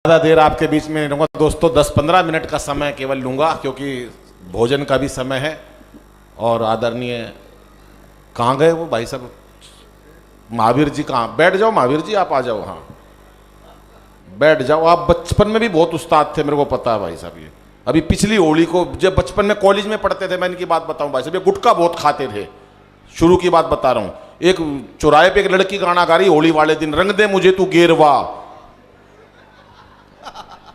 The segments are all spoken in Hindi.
ज़्यादा देर आपके बीच में नहीं रहूँगा दोस्तों, 10-15 मिनट का समय केवल लूँगा क्योंकि भोजन का भी समय है। और आदरणीय कहाँ गए वो भाई साहब, महावीर जी कहाँ? बैठ जाओ महावीर जी, आप आ जाओ। हाँ बैठ जाओ। आप बचपन में भी बहुत उस्ताद थे, मेरे को पता है भाई साहब। ये अभी पिछली होली को जब बचपन में कॉलेज में पढ़ते थे, मैं इनकी बात बताऊँ भाई साहब, ये गुटखा बहुत खाते थे। शुरू की बात बता रहा हूँ। एक चौराहे पे एक लड़की गाना गा रही होली वाले दिन, रंग दे मुझे तू गेरवा।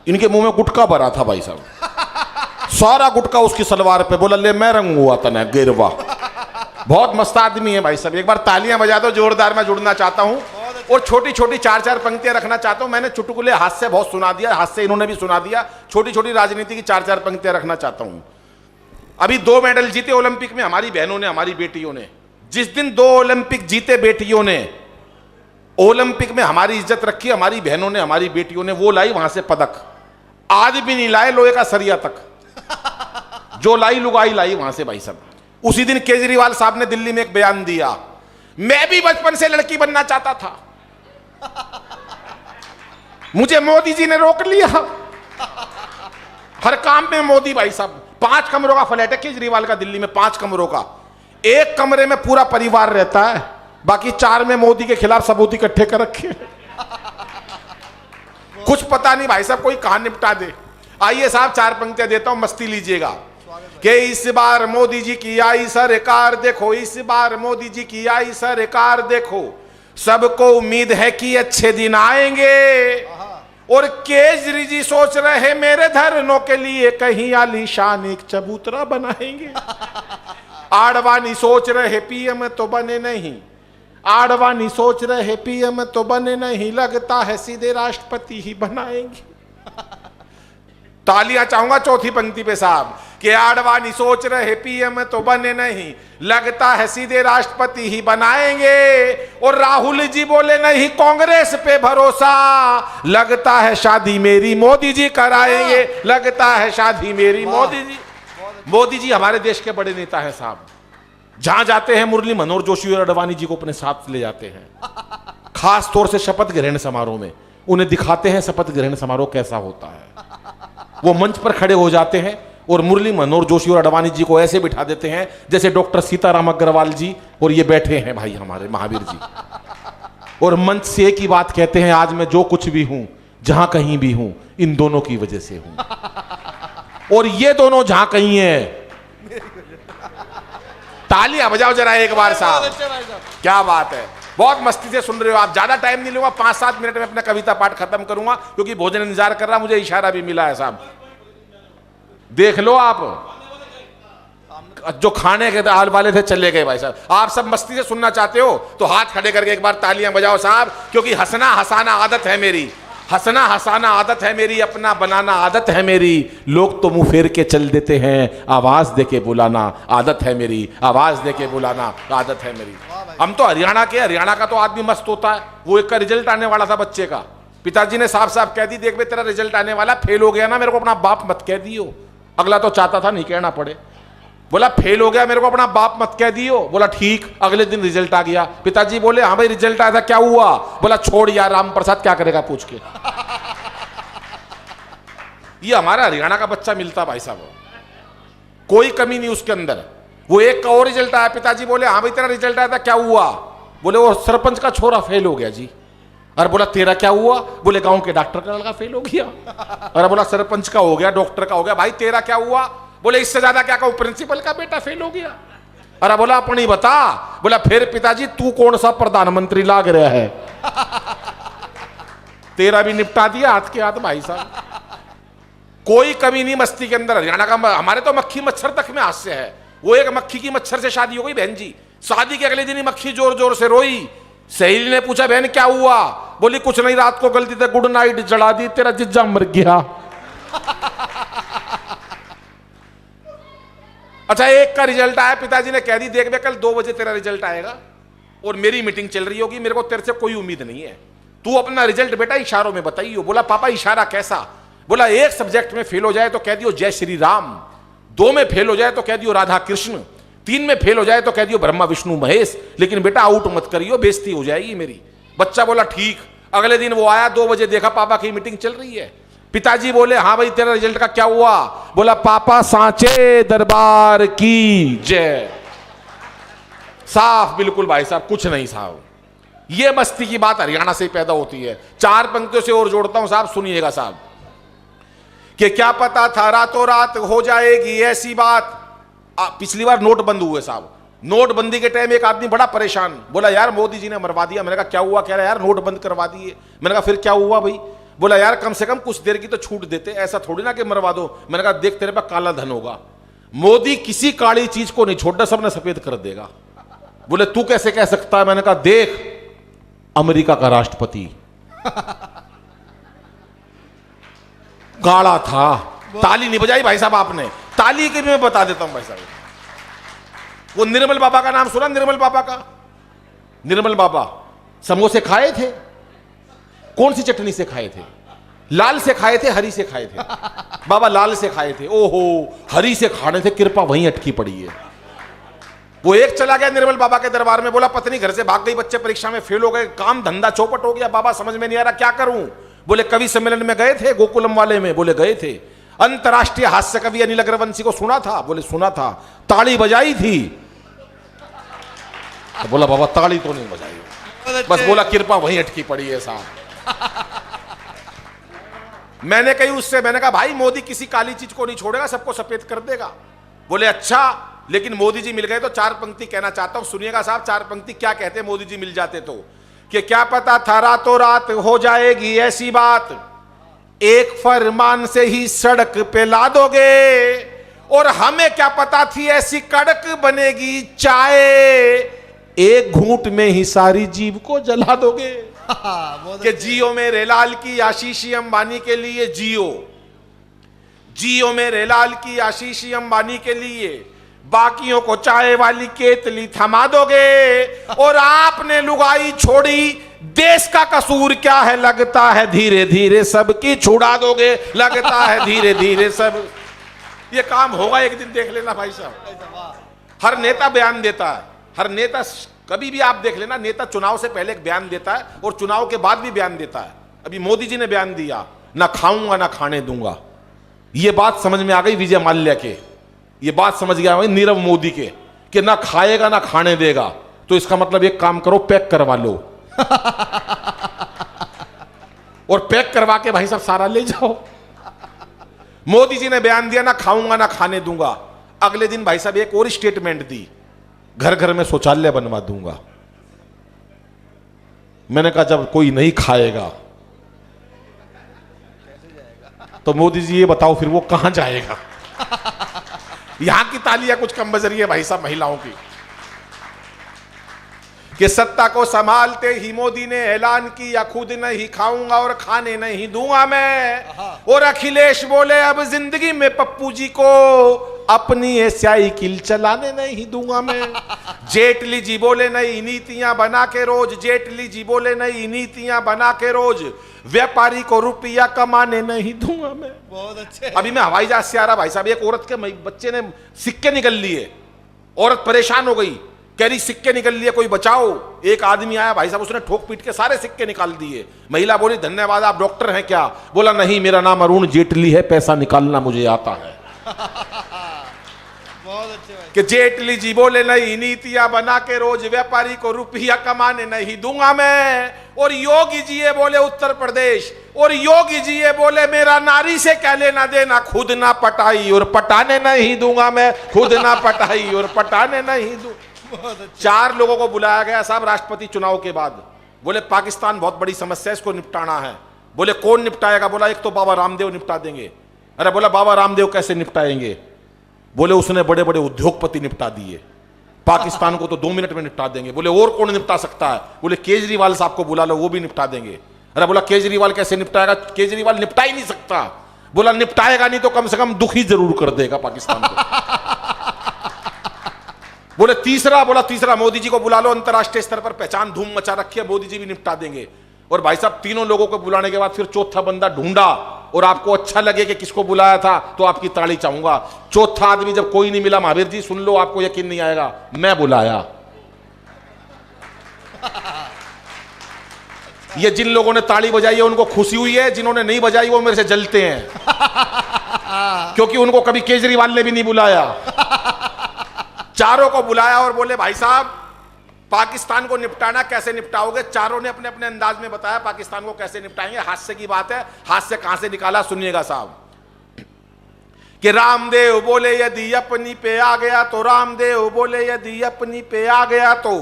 इनके मुंह में गुटखा भरा था भाई साहब, सारा गुटखा उसकी सलवार पे। बोला ले मैं रंग हुआ था ना गेरवा। बहुत मस्त आदमी है भाई साहब, एक बार तालियां बजा दो जोरदार। मैं जुड़ना चाहता हूं और छोटी छोटी 4-4 पंक्तियां रखना चाहता हूं। मैंने चुटकुले हाथ से बहुत सुना दिया, हाथ से इन्होंने भी सुना दिया। छोटी छोटी राजनीति की 4-4 पंक्तियां रखना चाहता हूं। अभी 2 मेडल जीते ओलंपिक में हमारी बहनों ने, हमारी बेटियों ने। जिस दिन 2 ओलंपिक जीते बेटियों ने, ओलंपिक में हमारी इज्जत रखी हमारी बहनों ने, हमारी बेटियों ने। वो लाई वहां से पदक, आज भी नहीं लाए लोहे का सरिया तक। जो लाई लुगाई लाई वहां से भाई साहब। उसी दिन केजरीवाल साहब ने दिल्ली में एक बयान दिया, मैं भी बचपन से लड़की बनना चाहता था, मुझे मोदी जी ने रोक लिया। हर काम में मोदी भाई साहब। 5 कमरों का फ्लैट है केजरीवाल का दिल्ली में, 5 कमरों का। एक कमरे में पूरा परिवार रहता है, बाकी 4 में मोदी के खिलाफ सबूत इकट्ठे कर रखे। कुछ पता नहीं भाई साहब, कोई कहां निपटा दे। आइए साहब 4 पंक्तियां देता हूं, मस्ती लीजिएगा। कि इस बार मोदी जी की आई सरकार देखो, इस बार मोदी जी की आई सरकार देखो, सबको उम्मीद है कि अच्छे दिन आएंगे। और केजरी जी सोच रहे मेरे धरनों के लिए कहीं आलीशान एक चबूतरा बनाएंगे। आडवाणी सोच रहे पीएम तो बने नहीं, आडवाणी सोच रहे पीएम तो बने नहीं, लगता है सीधे राष्ट्रपति ही बनाएंगे। तालियां चाहूंगा चौथी पंक्ति पे साहब। कि आडवाणी सोच रहे पीएम तो बने नहीं, लगता है सीधे राष्ट्रपति ही बनाएंगे। और राहुल जी बोले नहीं कांग्रेस पे भरोसा, लगता है शादी मेरी मोदी जी कराएंगे, लगता है शादी मेरी मोदी जी। मोदी जी हमारे देश के बड़े नेता हैं साहब। जहां जाते हैं मुरली मनोहर जोशी और आडवाणी जी को अपने साथ ले जाते हैं। खास तौर से शपथ ग्रहण समारोह में उन्हें दिखाते हैं शपथ ग्रहण समारोह कैसा होता है। वो मंच पर खड़े हो जाते हैं और मुरली मनोहर जोशी और आडवाणी जी को ऐसे बिठा देते हैं जैसे डॉक्टर सीताराम अग्रवाल जी और ये बैठे हैं भाई हमारे महावीर जी। और मंच से एक ही बात कहते हैं, आज मैं जो कुछ भी हूं, जहां कहीं भी हूं, इन दोनों की वजह से हूं। और ये दोनों जहां कहीं हैं, तालियां बजाओ जरा एक बार साहब। क्या बात है, बहुत मस्ती से सुन रहे हो आप। ज्यादा टाइम नहीं लूंगा, 5-7 मिनट में अपना कविता पाठ खत्म करूंगा क्योंकि भोजन इंतजार कर रहा। मुझे इशारा भी मिला है साहब, देख लो आप। जो खाने के हाल वाले थे चले गए भाई साहब। आप सब मस्ती से सुनना चाहते हो तो हाथ खड़े करके एक बार तालियां बजाओ साहब, क्योंकि हंसना हंसाना आदत है मेरी, हंसना हंसाना आदत है मेरी, अपना बनाना आदत है मेरी। लोग तो मुंह फेर के चल देते हैं, आवाज दे के बुलाना आदत है मेरी, आवाज दे के बुलाना आदत है मेरी। हम तो हरियाणा के, हरियाणा का तो आदमी मस्त होता है। वो एक का रिजल्ट आने वाला था बच्चे का, पिताजी ने साफ साफ कह दी, देख बे तेरा रिजल्ट आने वाला, फेल हो गया ना मेरे को अपना बाप मत कह दियो। अगला तो चाहता था नहीं कहना पड़े, बोला फेल हो गया मेरे को अपना बाप मत कह दियो। बोला ठीक। अगले दिन रिजल्ट आ गया, पिताजी बोले हाँ भाई रिजल्ट आया था, क्या हुआ? बोला छोड़ यार, राम प्रसाद क्या करेगा पूछ के। ये हमारा हरियाणा का बच्चा मिलता भाई साहब, कोई कमी नहीं उसके अंदर। वो एक का और रिजल्ट आया, पिताजी बोले हाँ भाई तेरा रिजल्ट आया था, क्या हुआ? बोले वो सरपंच का छोरा फेल हो गया जी। अरे बोला तेरा क्या हुआ? बोले गांव के डॉक्टर का लड़का फेल हो गया। अरे बोला सरपंच का हो गया, डॉक्टर का हो गया, भाई तेरा क्या हुआ? बोले इससे ज्यादा क्या कहूं, प्रिंसिपल का बेटा फेल हो गया। अरे बोला अपनी बता। बोला फिर पिताजी तू कौन सा प्रधानमंत्री लाग रहा है? तेरा भी निपटा दिया हाथ के हाथ भाई साहब। कोई कमी नहीं मस्ती के अंदर हरियाणा का। हमारे तो मक्खी मच्छर तक में हास्य है। वो एक मक्खी की मच्छर से शादी हो गई बहन जी, शादी के अगले दिन ही मक्खी जोर जोर से रोई। सहेली ने पूछा बहन क्या हुआ? बोली कुछ नहीं, रात को गलती से गुड नाइट जला दी, तेरा जिज्जा मर गया। अच्छा एक का रिजल्ट आया, पिताजी ने कह दी देख बे कल 2 बजे तेरा रिजल्ट आएगा और मेरी मीटिंग चल रही होगी, मेरे को तेरे से कोई उम्मीद नहीं है, तू अपना रिजल्ट बेटा इशारों में बताइयो। बोला पापा इशारा कैसा? बोला एक सब्जेक्ट में फेल हो जाए तो कह दियो जय श्री राम, 2 में फेल हो जाए तो कह दियो राधा कृष्ण, 3 में फेल हो जाए तो कह दियो ब्रह्मा विष्णु महेश, लेकिन बेटा आउट मत करियो, बेइज्जती हो जाएगी मेरी। बच्चा बोला ठीक। अगले दिन वो आया 2 बजे, देखा पापा की मीटिंग चल रही है। पिताजी बोले हाँ भाई तेरा रिजल्ट का क्या हुआ? बोला पापा सांचे दरबार की जय। साफ बिल्कुल भाई साहब, कुछ नहीं साहब। ये मस्ती की बात हरियाणा से ही पैदा होती है। 4 पंक्तियों से और जोड़ता हूं साहब, सुनिएगा साहब। कि क्या पता था रातों रात हो जाएगी ऐसी बात। पिछली बार नोट बंद हुए साहब, नोटबंदी के टाइम एक आदमी बड़ा परेशान, बोला यार मोदी जी ने मरवा दिया। मैंने कहा क्या हुआ? कह रहा यार नोट बंद करवा दिए। मैंने कहा फिर क्या हुआ भाई? बोला यार कम से कम कुछ देर की तो छूट देते, ऐसा थोड़ी ना कि मरवा दो। मैंने कहा देख तेरे पास काला धन होगा, मोदी किसी काली चीज को नहीं छोड़ना, सबने सफेद कर देगा। बोले तू कैसे कह सकता है? मैंने कहा देख अमेरिका का राष्ट्रपति काला था। ताली नहीं बजाई भाई साहब आपने, ताली के भी मैं बता देता हूं भाई साहब। वो निर्मल बाबा का नाम सुना? निर्मल बाबा का, निर्मल बाबा समोसे खाए थे, कौन सी चटनी से खाए थे? लाल से खाए थे, हरी से खाए थे? बाबा लाल से खाए थे। ओहो, हरी से खाने थे, कृपा वहीं अटकी पड़ी है। वो एक चला गया निर्मल बाबा के दरबार में, बोला पत्नी घर से भाग गई, बच्चे परीक्षा में फेल हो गए, काम धंधा चौपट हो गया, बाबा समझ में नहीं आ रहा क्या करूं। बोले कवि सम्मेलन में गए थे गोकुलम वाले में? बोले गए थे। अंतरराष्ट्रीय हास्य कवि अनिल अग्रवंशी को सुना था? बोले सुना था। ताली बजाई थी? तो बोला बाबा ताली तो नहीं बजाई, बस बोला कृपा वहीं अटकी पड़ी है साहब। मैंने कही उससे, मैंने कहा भाई मोदी किसी काली चीज को नहीं छोड़ेगा, सबको सफेद कर देगा। बोले अच्छा, लेकिन मोदी जी मिल गए तो 4 पंक्ति कहना चाहता हूं, सुनिएगा साहब। 4 पंक्ति क्या कहते हैं मोदी जी मिल जाते तो? कि क्या पता था रातों रात हो जाएगी ऐसी बात, एक फरमान से ही सड़क पे ला दोगे, और हमें क्या पता थी ऐसी कड़क बनेगी चाय, एक घूंट में ही सारी जीभ को जला दोगे। कि जियो मेरे लाल की आशीषी अंबानी के लिए, जियो मेरे लाल की आशीषी अंबानी के लिए, बाकियों को चाय वाली केतली थमा दोगे, और आपने लुगाई छोड़ी, देश का कसूर क्या है, लगता है धीरे धीरे सबकी छुड़ा दोगे, लगता है धीरे धीरे सब। ये काम होगा एक दिन, देख लेना भाई साहब। हर नेता बयान देता है, हर नेता कभी भी आप देख लेना, नेता चुनाव से पहले एक बयान देता है और चुनाव के बाद भी बयान देता है। अभी मोदी जी ने बयान दिया, ना खाऊंगा ना खाने दूंगा। ये बात समझ में आ गई विजय माल्या के, ये बात समझ गया भाई नीरव मोदी के, कि ना खाएगा ना खाने देगा। तो इसका मतलब एक काम करो, पैक करवा लो और पैक करवा के भाई साहब सारा ले जाओ। मोदी जी ने बयान दिया ना खाऊंगा ना खाने दूंगा, अगले दिन भाई साहब एक और स्टेटमेंट दी, घर घर में शौचालय बनवा दूंगा। मैंने कहा जब कोई नहीं खाएगा तो मोदी जी ये बताओ फिर वो कहां जाएगा? यहां की तालियां कुछ कम बज रही है भाई साहब महिलाओं की। कि सत्ता को संभालते ही मोदी ने ऐलान किया, खुद नहीं खाऊंगा और खाने नहीं दूंगा मैं। और अखिलेश बोले अब जिंदगी में पप्पू जी को अपनी साइकिल चलाने नहीं दूंगा मैं। जेटली जी बोले नई नीतियां बना के रोज, जेटली जी बोले नई नीतियां बना के रोज, व्यापारी को रुपया कमाने नहीं दूंगा मैं। बहुत अच्छे। अभी मैं हवाई जहाज से आ रहा भाई साहब, एक औरत के बच्चे ने सिक्के निकल लिए, औरत परेशान हो गई, कह रही सिक्के निकल लिए कोई बचाओ। एक आदमी आया भाई साहब, उसने ठोक पीट के सारे सिक्के निकाल दिए। महिला बोली धन्यवाद, आप डॉक्टर हैं क्या? बोला नहीं, मेरा नाम अरुण जेटली है, पैसा निकालना मुझे आता है। बहुत अच्छे भाई। कि जेटली जी बोले नई नीतियां बना के रोज, व्यापारी को रुपया कमाने नहीं दूंगा मैं। और योगी जी ये बोले उत्तर प्रदेश, और योगी जी ये बोले मेरा नारी से क्या लेना देना, खुद ना पटाई और पटाने नहीं दूंगा मैं, खुद ना पटाई और पटाने नहीं दूंगा। 4 लोगों को बुलाया गया साहब राष्ट्रपति चुनाव के बाद। बोले पाकिस्तान बहुत बड़ी समस्या है, इसको निपटाना है। बोले कौन निपटाएगा? बोला एक तो बाबा रामदेव निपटा देंगे। अरे बोला बाबा रामदेव कैसे निपटाएंगे? बोले उसने बड़े बड़े उद्योगपति निपटा दिए, पाकिस्तान को तो 2 मिनट में निपटा देंगे। बोले और कौन निपटा सकता है? बोले केजरीवाल साहब को बुला लो, वो भी निपटा देंगे। अरे बोला केजरीवाल कैसे निपटाएगा? केजरीवाल निपटा ही नहीं सकता। बोला निपटाएगा नहीं तो कम से कम दुखी जरूर कर देगा पाकिस्तान को। बोले तीसरा, बोला तीसरा मोदी जी को बुला लो, अंतरराष्ट्रीय स्तर पर पहचान धूम मचा रखी है, मोदी जी भी निपटा देंगे। और भाई साहब तीनों लोगों को बुलाने के बाद फिर चौथा बंदा ढूंढा, और आपको अच्छा लगे कि किसको बुलाया था तो आपकी ताली चाहूंगा। चौथा आदमी जब कोई नहीं मिला, महावीर जी सुन लो, आपको यकीन नहीं आएगा, मैं बुलाया। ये जिन लोगों ने ताली बजाई है उनको खुशी हुई है, जिन्होंने नहीं बजाई वो मेरे से जलते हैं क्योंकि उनको कभी केजरीवाल ने भी नहीं बुलाया। चारों को बुलाया और बोले भाई साहब पाकिस्तान को निपटाना कैसे निपटाओगे। चारों ने अपने अपने अंदाज में बताया पाकिस्तान को कैसे निपटाएंगे। हास्य की बात है, हास्य कहां से निकाला सुनिएगा साहब कि रामदेव बोले यदि अपनी पे आ गया तो, रामदेव बोले यदि अपनी पे आ गया तो,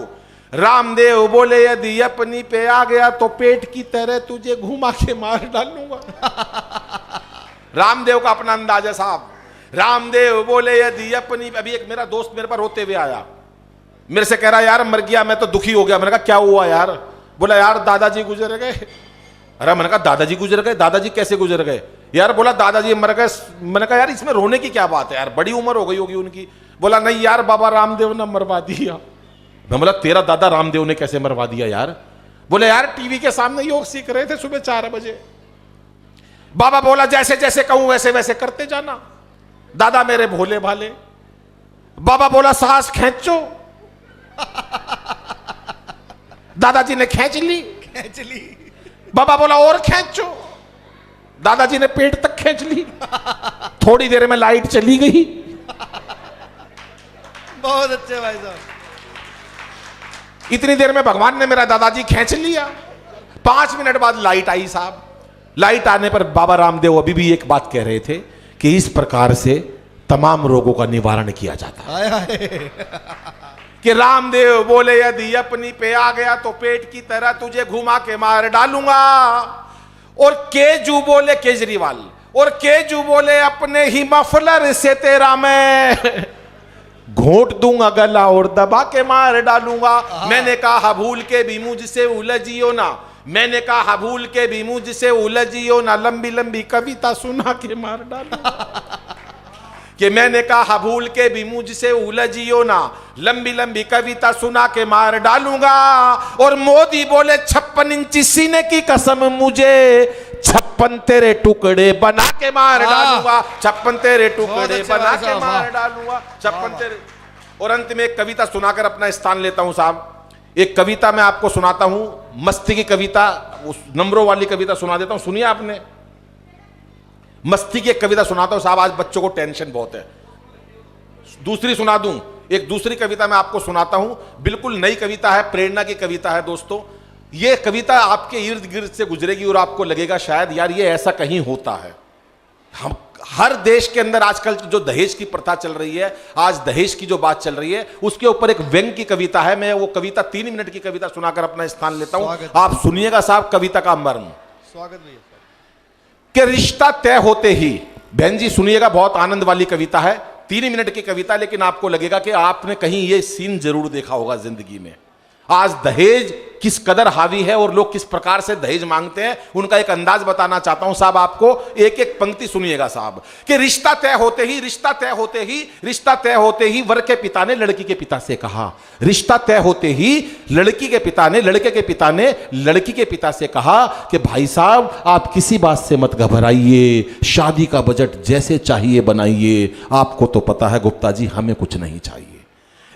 रामदेव बोले यदि अपनी पे आ गया तो पेट की तरह तुझे घुमा के मार डालूंगा। रामदेव का अपना अंदाज है साहब। रामदेव बोले यदि अपनी, अभी एक मेरा दोस्त मेरे पर रोते हुए आया, मेरे से कह रहा यार मर गया, मैं तो दुखी हो गया। मैंने कहा क्या हुआ यार? बोला यार दादाजी गुजर गए। अरे मैंने कहा दादाजी गुजर गए? दादाजी कैसे गुजर गए यार? बोला दादाजी मर गए। मैंने कहा यार इसमें रोने की क्या बात है यार, बड़ी उम्र हो गई होगी उनकी। बोला नहीं यार बाबा रामदेव ने मरवा दिया। मैं बोला तेरा दादा रामदेव ने कैसे मरवा दिया यार? बोले यार टीवी के सामने योग सीख रहे थे सुबह 4 बजे। बाबा बोला जैसे जैसे कहूं वैसे वैसे करते जाना। दादा मेरे भोले भाले। बाबा बोला सांस खींचो। दादाजी ने खींच ली। बाबा बोला और खींचो। दादाजी ने पेट तक खींच ली। थोड़ी देर में लाइट चली गई। बहुत अच्छे भाई साहब। इतनी देर में भगवान ने मेरा दादाजी खींच लिया। 5 मिनट बाद लाइट आई साहब। लाइट आने पर बाबा रामदेव अभी भी एक बात कह रहे थे कि इस प्रकार से तमाम रोगों का निवारण किया जाता है। कि रामदेव बोले यदि अपनी पे आ गया तो पेट की तरह तुझे घुमा के मार डालूंगा। और केजू बोले केजरीवाल, और केजू बोले अपने ही मफलर से तेरा मैं घोट दूंगा गला और दबा के मार डालूंगा। मैंने कहा भूल के भी मुझसे उलझियो ना, मैंने कहा भूल के भी मुझसे उलझियो ना, लंबी लंबी कविता सुना के मार डालूंगा। कि मैंने कहा भूल के भी मुझसे उलझियो ना, लंबी लंबी कविता सुना के मार डालूंगा। और मोदी बोले 56 इंची सीने की कसम मुझे 56 तेरे टुकड़े बना के मार डालूंगा। 56 तेरे टुकड़े बना के मार डालूंगा। 56 तेरे। और अंत में एक कविता सुनाकर अपना स्थान लेता हूं साहब। एक कविता मैं आपको सुनाता हूं, मस्ती की कविता, उस नंबरों वाली कविता सुना देता हूं। सुनिए आपने, मस्ती की एक कविता सुनाता हूं साहब, आज बच्चों को टेंशन बहुत है। दूसरी सुना दूं, एक दूसरी कविता मैं आपको सुनाता हूं, बिल्कुल नई कविता है, प्रेरणा की कविता है दोस्तों। यह कविता आपके इर्द गिर्द से गुजरेगी और आपको लगेगा शायद यार ये ऐसा कहीं होता है। हम हर देश के अंदर आजकल जो दहेज की प्रथा चल रही है, आज दहेज की जो बात चल रही है, उसके ऊपर एक व्यंग्य की कविता है। मैं वो कविता 3 मिनट की कविता सुनाकर अपना स्थान लेता हूं। आप सुनिएगा साहब कविता का मर्म। स्वागत भैया। कि रिश्ता तय होते ही, बहन जी सुनिएगा, बहुत आनंद वाली कविता है, 3 मिनट की कविता, लेकिन आपको लगेगा कि आपने कहीं ये सीन जरूर देखा होगा जिंदगी में। आज दहेज किस कदर हावी है और लोग किस प्रकार से दहेज मांगते हैं, उनका एक अंदाज बताना चाहता हूं साहब आपको। एक एक पंक्ति सुनिएगा साहब। कि रिश्ता तय होते ही, रिश्ता तय होते ही, रिश्ता तय होते ही वर के पिता ने लड़की के पिता से कहा। रिश्ता तय होते ही लड़की के पिता ने, लड़के के पिता ने लड़की के पिता से कहा कि भाई साहब आप किसी बात से मत घबराइए, शादी का बजट जैसे चाहिए बनाइए। आपको तो पता है गुप्ता जी हमें कुछ नहीं चाहिए।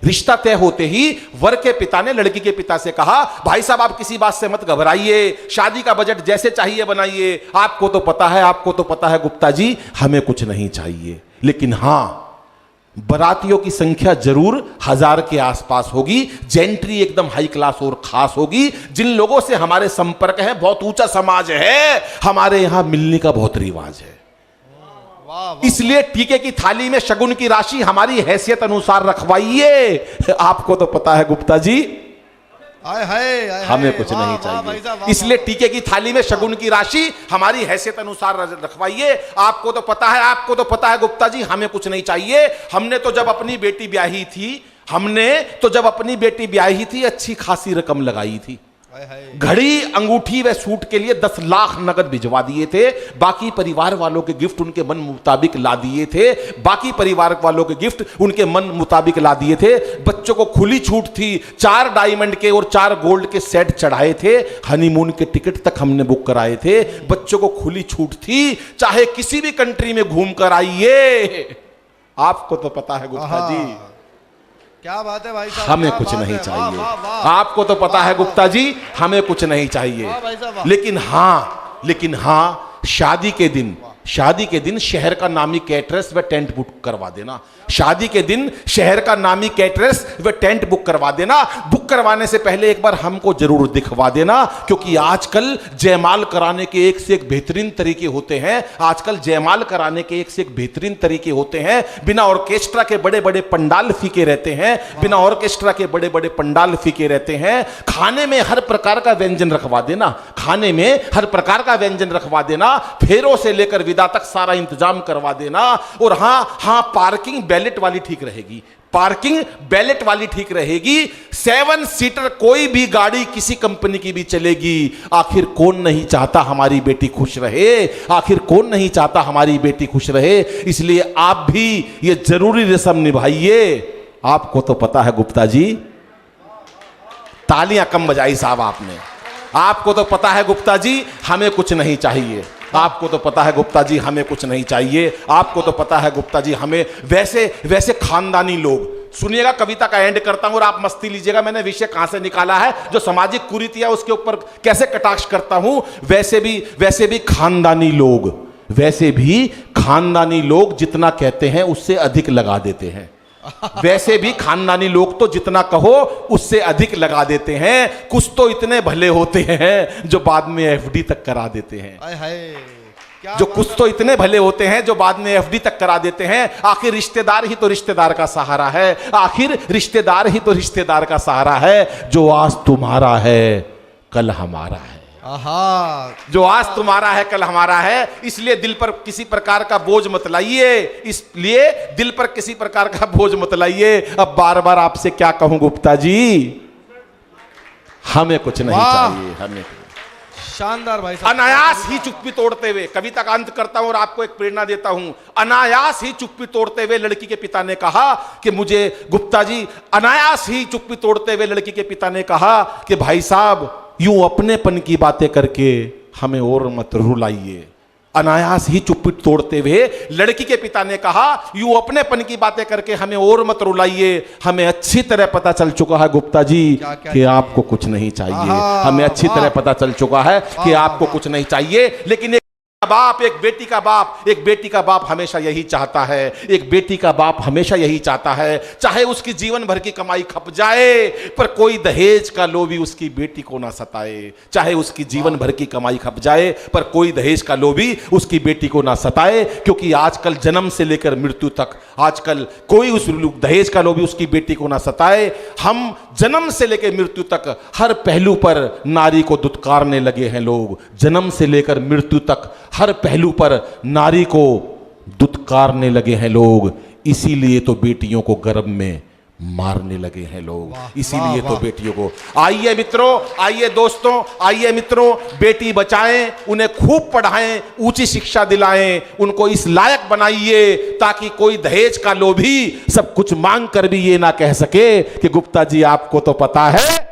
रिश्ता तय होते ही वर के पिता ने लड़की के पिता से कहा भाई साहब आप किसी बात से मत घबराइए, शादी का बजट जैसे चाहिए बनाइए। आपको तो पता है, आपको तो पता है गुप्ता जी हमें कुछ नहीं चाहिए। लेकिन हां, बरातियों की संख्या जरूर 1000 के आसपास होगी। जेंट्री एकदम हाई क्लास और खास होगी। जिन लोगों से हमारे संपर्क है, बहुत ऊंचा समाज है, हमारे यहां मिलने का बहुत रिवाज है। इसलिए टीके की थाली में शगुन की राशि हमारी हैसियत अनुसार रखवाइए। आपको तो पता है गुप्ता जी हमें कुछ नहीं चाहिए, इसलिए टीके की थाली में शगुन की राशि हमारी हैसियत अनुसार रखवाइए। आपको तो पता है, आपको तो पता है गुप्ता जी हमें कुछ नहीं चाहिए। हमने तो जब अपनी बेटी ब्याही थी, हमने तो जब अपनी बेटी ब्याही थी अच्छी खासी रकम लगाई थी। घड़ी, अंगूठी व सूट के लिए 10 लाख नगद भिजवा दिए थे। बाकी परिवार वालों के गिफ्ट उनके मन मुताबिक ला दिए थे। बाकी परिवार वालों के गिफ्ट उनके मन मुताबिक ला दिए थे। बच्चों को खुली छूट थी। 4 डायमंड के और 4 गोल्ड के सेट चढ़ाए थे। हनीमून के टिकट तक हमने बुक कराए थे। बच्चों को खुली छूट थी, चाहे किसी भी कंट्री में घूम कर आइए। आपको तो पता है गुप्ता जी क्या बात है भाई साहब, हमें क्या कुछ बात नहीं है, चाहिए। वाह, वाह, वाह। आपको तो पता है गुप्ता जी, हमें कुछ नहीं चाहिए। वाह भाई साहब, वाह। लेकिन हाँ, शादी के दिन शहर का नामी कैटरस व टेंट बुक करवा देना। शादी के दिन शहर का नामी कैटरस व टेंट बुक करवा देना। बुक करवाने से पहले एक बार हमको जरूर दिखवा देना, क्योंकि आजकल जयमाल कराने के एक से एक बेहतरीन तरीके होते हैं। आजकल जयमाल कराने के एक से एक बेहतरीन तरीके होते हैं। बिना ऑर्केस्ट्रा के बड़े बड़े पंडाल फीके रहते हैं, बिना ऑर्केस्ट्रा के बड़े बड़े पंडाल फीके रहते हैं। खाने में हर प्रकार का व्यंजन रखवा देना, खाने में हर प्रकार का व्यंजन रखवा देना। फेरों से लेकर विदा तक सारा इंतजाम करवा देना। और हाँ, पार्किंग बैलेट वाली ठीक रहेगी, पार्किंग बैलेट वाली ठीक रहेगी। 7 सीटर कोई भी गाड़ी किसी कंपनी की भी चलेगी। आखिर कौन नहीं चाहता हमारी बेटी खुश रहे, आखिर कौन नहीं चाहता हमारी बेटी खुश रहे। इसलिए आप भी ये जरूरी रस्म निभाइए। आपको तो पता है गुप्ता जी, तालियां कम बजाई साहब आपने। आपको तो पता है गुप्ता जी, हमें कुछ नहीं चाहिए। आपको तो पता है गुप्ता जी, हमें कुछ नहीं चाहिए। आपको तो पता है गुप्ता जी, हमें वैसे खानदानी लोग। सुनिएगा, कविता का एंड करता हूं और आप मस्ती लीजिएगा। मैंने विषय कहां से निकाला है, जो सामाजिक कुरीतियां उसके ऊपर कैसे कटाक्ष करता हूं। वैसे भी खानदानी लोग जितना कहते हैं उससे अधिक लगा देते हैं। वैसे भी खानदानी लोग तो जितना कहो उससे अधिक लगा देते हैं। कुछ तो इतने भले होते हैं जो बाद में एफडी तक करा देते हैं। जो कुछ तो इतने भले होते हैं जो बाद में एफडी तक करा देते हैं। आखिर रिश्तेदार ही तो रिश्तेदार का सहारा है, आखिर रिश्तेदार ही तो रिश्तेदार का सहारा है। जो आज तुम्हारा है कल हमारा है, जो आज तुम्हारा है कल हमारा है। इसलिए दिल पर किसी प्रकार का बोझ मत लाइए, इसलिए दिल पर किसी प्रकार का बोझ मत लाइए। अब बार बार आपसे क्या कहूं गुप्ता जी, हमें कुछ नहीं चाहिए। हमें शानदार भाई साहब। अनायास ही चुप्पी तोड़ते हुए कविता का अंत करता हूं और आपको एक प्रेरणा देता हूं। अनायास ही चुप्पी तोड़ते हुए लड़की के पिता ने कहा कि मुझे गुप्ता जी, अनायास ही चुप्पी तोड़ते हुए लड़की के पिता ने कहा कि भाई साहब, यूं अपनेपन की बातें करके हमें और मत रुलाइए। अनायास ही चुप्पी तोड़ते हुए लड़की के पिता ने कहा, यूं अपनेपन की बातें करके हमें और मत रुलाइए। हमें अच्छी तरह पता चल चुका है गुप्ता जी कि आपको कुछ नहीं चाहिए। हमें अच्छी तरह पता चल चुका है कि आपको कुछ नहीं चाहिए। लेकिन एक बेटी का बाप हमेशा यही चाहता है, एक बेटी का बाप हमेशा यही चाहता है, चाहे उसकी जीवन भर की कमाई खप जाए पर कोई दहेज का लोभी उसकी बेटी को ना सताए। चाहे उसकी जीवन भर की कमाई खप जाए पर कोई दहेज का लोभी उसकी बेटी को ना सताए। क्योंकि आजकल जन्म से लेकर मृत्यु तक, आजकल कोई उस दहेज का लोभी उसकी बेटी को ना सताए। हम जन्म से लेकर मृत्यु तक हर पहलू पर नारी को दुत्कारने लगे हैं लोग। जन्म से लेकर मृत्यु तक हर पहलू पर नारी को दुत्कारने लगे हैं लोग। इसीलिए तो बेटियों को गर्भ में मारने लगे हैं लोग, इसीलिए तो बेटियों को। आइए मित्रों, आइए दोस्तों, आइए मित्रों, बेटी बचाएं, उन्हें खूब पढ़ाएं, ऊंची शिक्षा दिलाएं, उनको इस लायक बनाइए ताकि कोई दहेज का लोभी सब कुछ मांग कर भी ये ना कह सके कि गुप्ता जी आपको तो पता है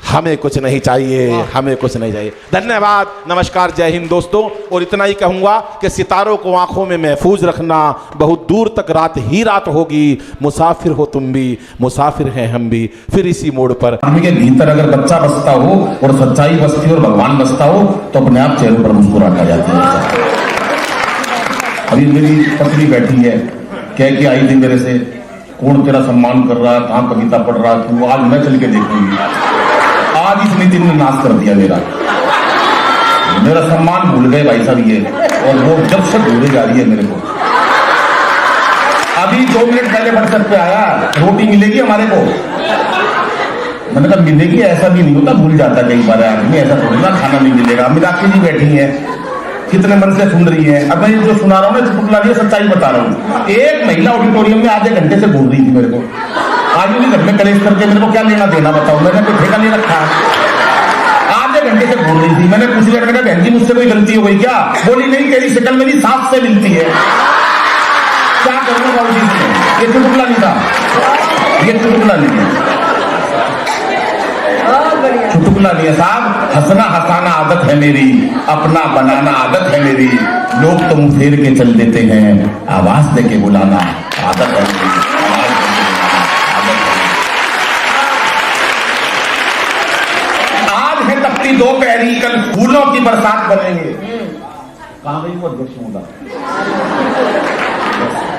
हमें कुछ नहीं चाहिए, हमें कुछ नहीं चाहिए। धन्यवाद, नमस्कार, जय हिंद दोस्तों। और इतना ही कहूंगा कि सितारों को आंखों में महफूज रखना, बहुत दूर तक रात ही रात होगी। मुसाफिर हो तुम भी, मुसाफिर हैं हम भी, फिर इसी मोड़ पर। आदमी के भीतर अगर बच्चा बसता हो और सच्चाई बसती हो और भगवान बसता हो तो अपने आप चेहरे पर मुस्कुराहट आ जाती है। अभी मेरी पत्नी बैठी है, कह के आई थी मेरे से, कौन तेरा सम्मान कर रहा है, कहाँ कविता पढ़ रहा है तू, आज मैं चल के देखूंगी। आज इस नितिन ने नाश कर दिया मेरा सम्मान भूल गए भाई साहब ये, और वो जब से भूले जा रही है मेरे को। अभी 2 मिनट पहले व्हाट्सएप पे आया, रोटी मिलेगी हमारे को। मैंने कहा मिलेगी, ऐसा भी नहीं होता, भूल जाता कई बार आदमी, ऐसा थोड़ी ना खाना नहीं मिलेगा। मीनाक्षी जी बैठी है, कितने मन से सुन रही है। अब मैं जो सुना रहा हूँ ना चुटकुला नहीं, सच्चाई बता रहा हूँ। एक महिला ऑडिटोरियम में आधे घंटे से बोल रही थी मेरे को, आज भी घर में कलेश करके मेरे को क्या लेना देना बताओ, मैंने कोई ठेका नहीं रखा। आधे घंटे से बोल रही थी, मैंने पूछ लिया, मैंने कहा बहन जी मुझसे कोई गलती हो गई क्या? बोली नहीं, तेरी शक्ल मेरी सास से मिलती है। क्या करूँ बाबू जी, ये चुटकुला नहीं था, ये चुटकुला नहीं है, चुटकुला नहीं है साहब। हंसना हंसाना आदत है मेरी, अपना बनाना आदत है मेरी। लोग तो मुंह फेर के चल देते हैं, आवाज दे के बुलाना आदत है मेरी। दोपहरी कल फूलों की बरसात बनेंगे। कहाँ गई वो अध्यक्ष महोदय?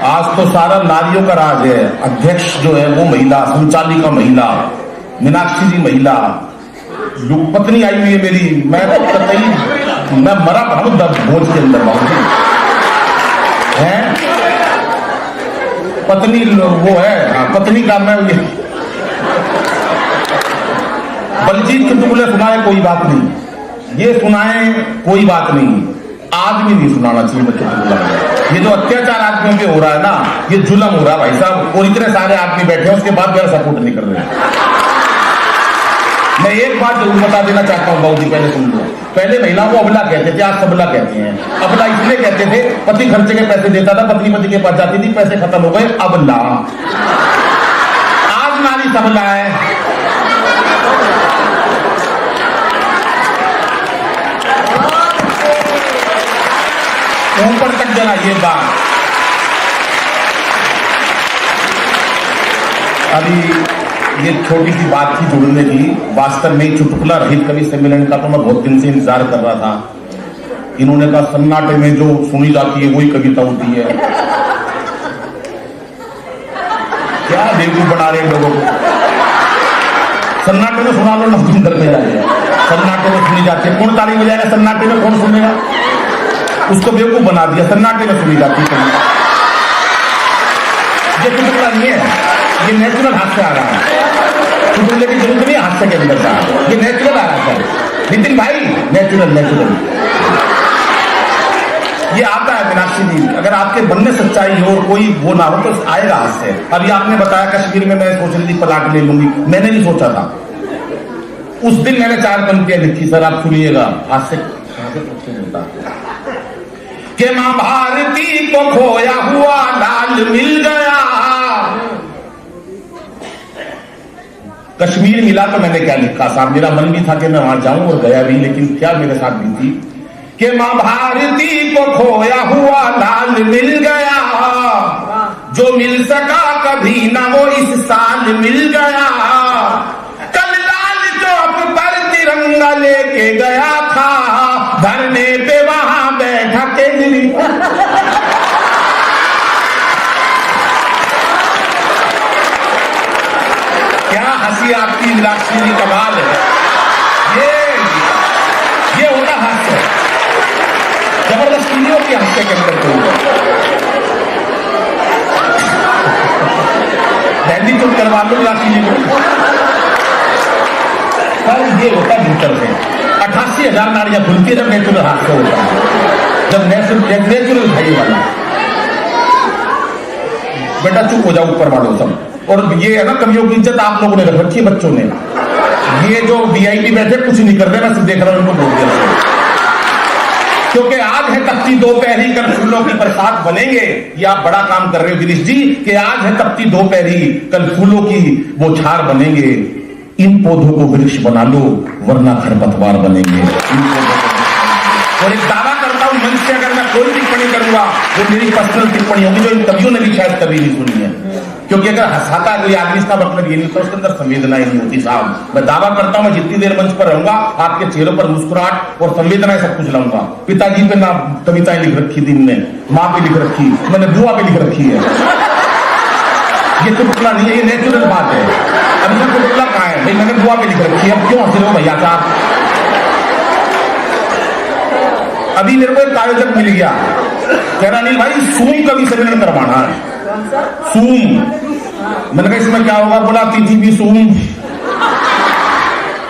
आज तो सारा नारियों का राज है। अध्यक्ष जो है वो महिला, संचालिका महिला, मीनाक्षी जी महिला, पत्नी आई हुई है मेरी। मैं मरा भाऊ भोज के अंदर है पत्नी, वो है पत्नी का मैं बलजीत चुटकुले सुनाए कोई बात नहीं, ये सुनाए कोई बात नहीं, आज भी नहीं सुनाना चाहिए बच्चों को। ये जो अत्याचार आदमियों पे हो रहा है ना, ये जुल्म हो रहा है भाई साहब। और इतने सारे आदमी बैठे हैं, उसके बाद मेरा सपोर्ट नहीं कर रहे हैं। मैं एक बात जरूर बता देना चाहता हूँ बाबू जी, पहले सुन लो। पहले महिलाओं को अबला कहते थे, आज सबला कहते हैं। अबला इसलिए कहते थे, पति खर्चे के पैसे देता था, पत्नी पति के पास जाती थी, पैसे खत्म हो गए, अबला। आज नारी सबला है। ऊपर तक जरा ये बात अभी ये छोटी सी बात थी जुड़ने की। वास्तव में चुटकुला रहित कवि सम्मेलन का तो मैं बहुत दिन से इंतजार कर रहा था। इन्होंने कहा सन्नाटे में जो सुनी जाती है वही कविता होती है। क्या बेवकूफ बना रहे हैं लोगों को। सन्नाटे में सुना लो, नवजुंदर में जाएगा। सन्नाटे में सुनी जाती है, कौन ताली बजाएगा? सन्नाटे में कौन सुनेगा? उसको बेवकूफ बना दिया, सन्नाटे में सुनी जाती है। ये चुटकुला नहीं है, ये नेचुरल हाथ से आ रहा है। चुटकुले की जरूरत नहीं हाथ के अंदर का, ये नेचुरल आ रहा है। नितिन भाई नेचुरल ये आता है। मीनाक्षी जी, अगर आपके मन में सच्चाई हो और कोई वो ना हो तो आएगा हाथ से। अभी आपने बताया कश्मीर में मैं सोच रही थी पलाट ले लूंगी, मैंने नहीं सोचा था। उस दिन मैंने 4 पंक्तियां लिखी, सर आप सुनिएगा। हाथ से कि मां भारती को खोया हुआ लाल मिल गया। कश्मीर मिला तो मैंने क्या लिखा साहब, मेरा मन भी था कि मैं वहां जाऊं और गया भी, लेकिन क्या मेरे साथ भी थी कि मां भारती को खोया हुआ लाल मिल गया। जो मिल सका कभी ना वो इस साल मिल गया। कल लाल चौक पर तिरंगा लेके गया था, धरने पे वहां बैठा केजरीवाल। क्या हंसी आपकी मीनाक्षी जी, कमाल है। ये होता हास्य, जबरदस्ती नहीं होती हास्य के अंदर कोई। दहली चुप करवा लो मीनाक्षी जी को। पर ये होता भीतर से 88,000 नारियां खुलती है जब नेचुरल हास्य होता है, जब नेचुरल भाई वाला। बेटा चुप हो जाओ ऊपर वालों सब। और ये है ना कवियों की इज्जत आप लोगों ने रख रखी है, बच्चों ने। ये जो वीआईपी बैठे कुछ नहीं कर रहे, मैं सिर्फ देख रहा हूं उनको बोल दिया। क्योंकि आज है तपती दोपहरी कल फूलों की बरसात बनेंगे। ये आप बड़ा काम कर रहे हो गिरीश जी, कि आज है तपती दोपहरी कल फूलों की वो छार बनेंगे। इन पौधों को वृक्ष बना लो वरना खरपतवार बनेंगे। और एक दावा करता हूं मंच से, अगर मैं कोई टिप्पणी करूंगा वो मेरी पर्सनल टिप्पणी होगी, जो इन कवियों ने भी शायद कभी नहीं सुनी है। क्योंकि अगर हंसाता कोई आदमी, इसका मतलब ये नहीं होता उसके अंदर संवेदनाएं नहीं होती साहब। मैं दावा करता हूं मैं जितनी देर मंच पर रहूंगा आपके चेहरों पर मुस्कुराहट और संवेदनाएं सब कुछ लाऊंगा। पिताजी पे ना कविताएं लिख रखी थी, माँ पे लिख रखी, मैंने बुआ पे लिख रखी है। ये चुटकुला नहीं है, ये नेचुरल बात है। अब इसमें चुटकुला कहाँ है भाई? मैंने बुआ पे लिख रखी है, अब क्यों हंस रहे हो भैया साहब? अभी मेरे को एक आयोजक मिल गया, कह रहा अनिल भाई सूम कवि सम्मेलन करवाना है। सूम, मैंने कहा इसमें क्या होगा? बोला तिथि भी सूम,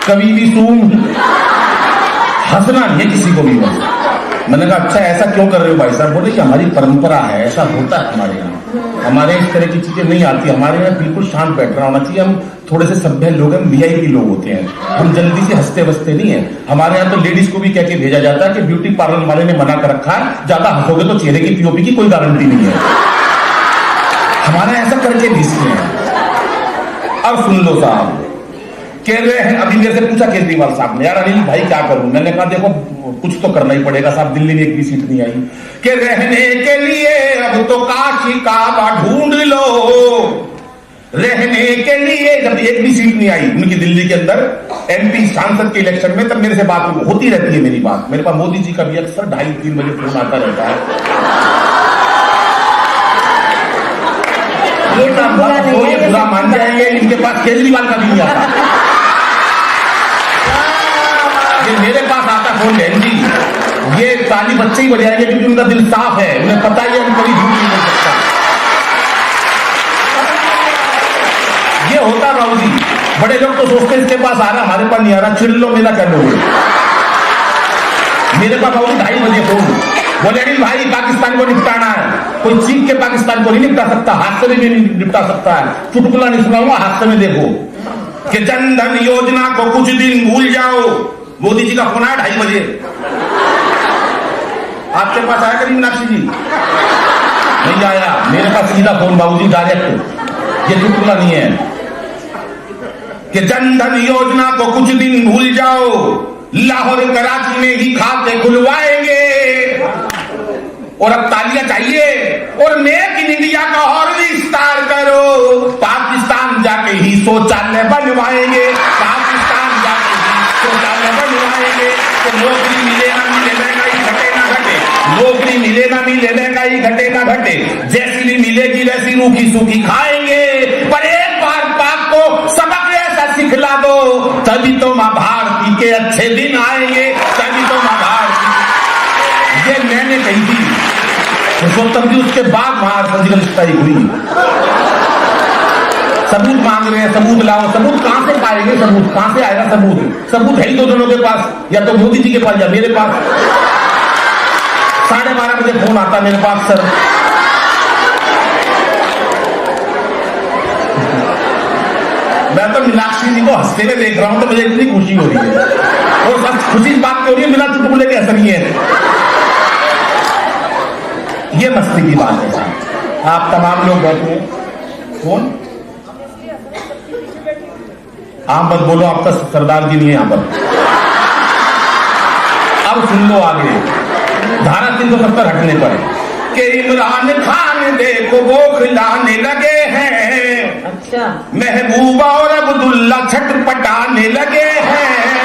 कवि भी सूम, हंसना नहीं है किसी को भी बस। मैंने कहा अच्छा ऐसा क्यों कर रहे हो भाई साहब? बोले कि हमारी परंपरा है, ऐसा होता है हमारे यहाँ। हमारे इस तरह की चीजें नहीं आती, हमारे यहाँ बिल्कुल शांत बैठना होना चाहिए। हम थोड़े से सभ्य लोग हैं, वीआईपी लोग होते हैं, हम जल्दी से हंसते बसते नहीं है। हमारे यहाँ तो लेडीज को भी कह के भेजा जाता है कि ब्यूटी पार्लर वाले ने मना कर रखा है, ज्यादा हंसोगे तो चेहरे की पीओपी की कोई गारंटी नहीं है। हमारे ऐसा करके भेजते हैं। अब सुन लो साहब, कह रहे हैं, अभी मेरे से पूछा केजरीवाल साहब ने, यार अनिल भाई क्या करूं? मैंने कहा देखो कुछ तो करना ही पड़ेगा साहब, दिल्ली में एक भी सीट नहीं आई। कि रहने के लिए अब तो काशी काबा ढूंढ लो, रहने के लिए जब एक भी सीट नहीं आई उनकी दिल्ली के अंदर एमपी सांसद के इलेक्शन में, तब मेरे से बात होती रहती है मेरी बात। मेरे पास मोदी जी का भी अक्सर 2:30-3 बजे फोन आता रहता है। ये बुरा मान जाएंगे, इनके पास केजरीवाल का भी नहीं आता, ये मेरे पास आता फोन। बहन जी ये ताली बच्चे ही बजाएंगे क्योंकि उनका दिल साफ है, उन्हें पता है हम कभी झूठ नहीं बोल सकता। ये होता बाबू जी, बड़े लोग तो सोचते इसके पास आ रहा, हमारे पास नहीं आ रहा, चिड़ लो मेरा क्या लोगे। मेरे पास बाबू 2:30 बजे फोन, बोले अनिल भाई पाकिस्तान को निपटाना है। कोई चीख के पाकिस्तान को नहीं निपटा सकता, हादसे में भी नहीं निपटा सकता है। चुटकुला नहीं सुनाऊंगा, हादसे में देखो कि जन धन योजना को कुछ दिन भूल जाओ। मोदी जी का फोन आया 2:30 बजे, आपके पास आया करीम मीनाक्षी जी? नहीं आया। मेरे पास सीधा फोन बाबू जी डायरेक्ट, ये चुटकुला नहीं है कि जन धन योजना को कुछ दिन भूल जाओ, लाहौर कराची में ही खाते खुलवाएंगे। और अब तालियां चाहिए, और मेक इन इंडिया का और विस्तार करो। पाकिस्तान जाके ही शौचालय बनवाएंगे, पाकिस्तान जाके ही शौचालय बनवाएंगे। तो नौकरी मिले ना मिले, महंगाई घटे ना घटे, नौकरी मिले ना मिले, महंगाई घटे ना घटे, जैसी मिलेगी वैसी रूखी सूखी खाएंगे। पर एक बार पाक को सबक ऐसा सिखला दो, तभी तो मां भारती के अच्छे दिन आएंगे, तभी तो मां भारती। ये मैंने कही थी पुरुषोत्तम जी, उसके बाद वहां सर्जिकल स्ट्राइक हुई। सबूत मांग रहे हैं, सबूत लाओ। सबूत कहां से पाएंगे? सबूत कहां से आएगा? सबूत है ही तो दोनों के पास, या तो मोदी जी के पास या मेरे पास। 12:30 बजे फोन आता मेरे पास, सर मैं तो मीनाक्षी जी को हंसते हुए देख रहा हूं तो मुझे इतनी खुशी हो रही है, और सब खुशी इस बात की हो रही है बिना चुटकुले के असर ही है। ये मस्ती की बात है साहब। आप तमाम लोग बैठे हैं, कौन आप मत बोलो, आपका सरदार जी नहीं है यहां पर। अब सुन लो आगे, धारा 370 हटने पर कि इमरान खान देखो वो खिलाने लगे हैं, अच्छा महबूबा और अब्दुल्ला छटपटाने लगे हैं।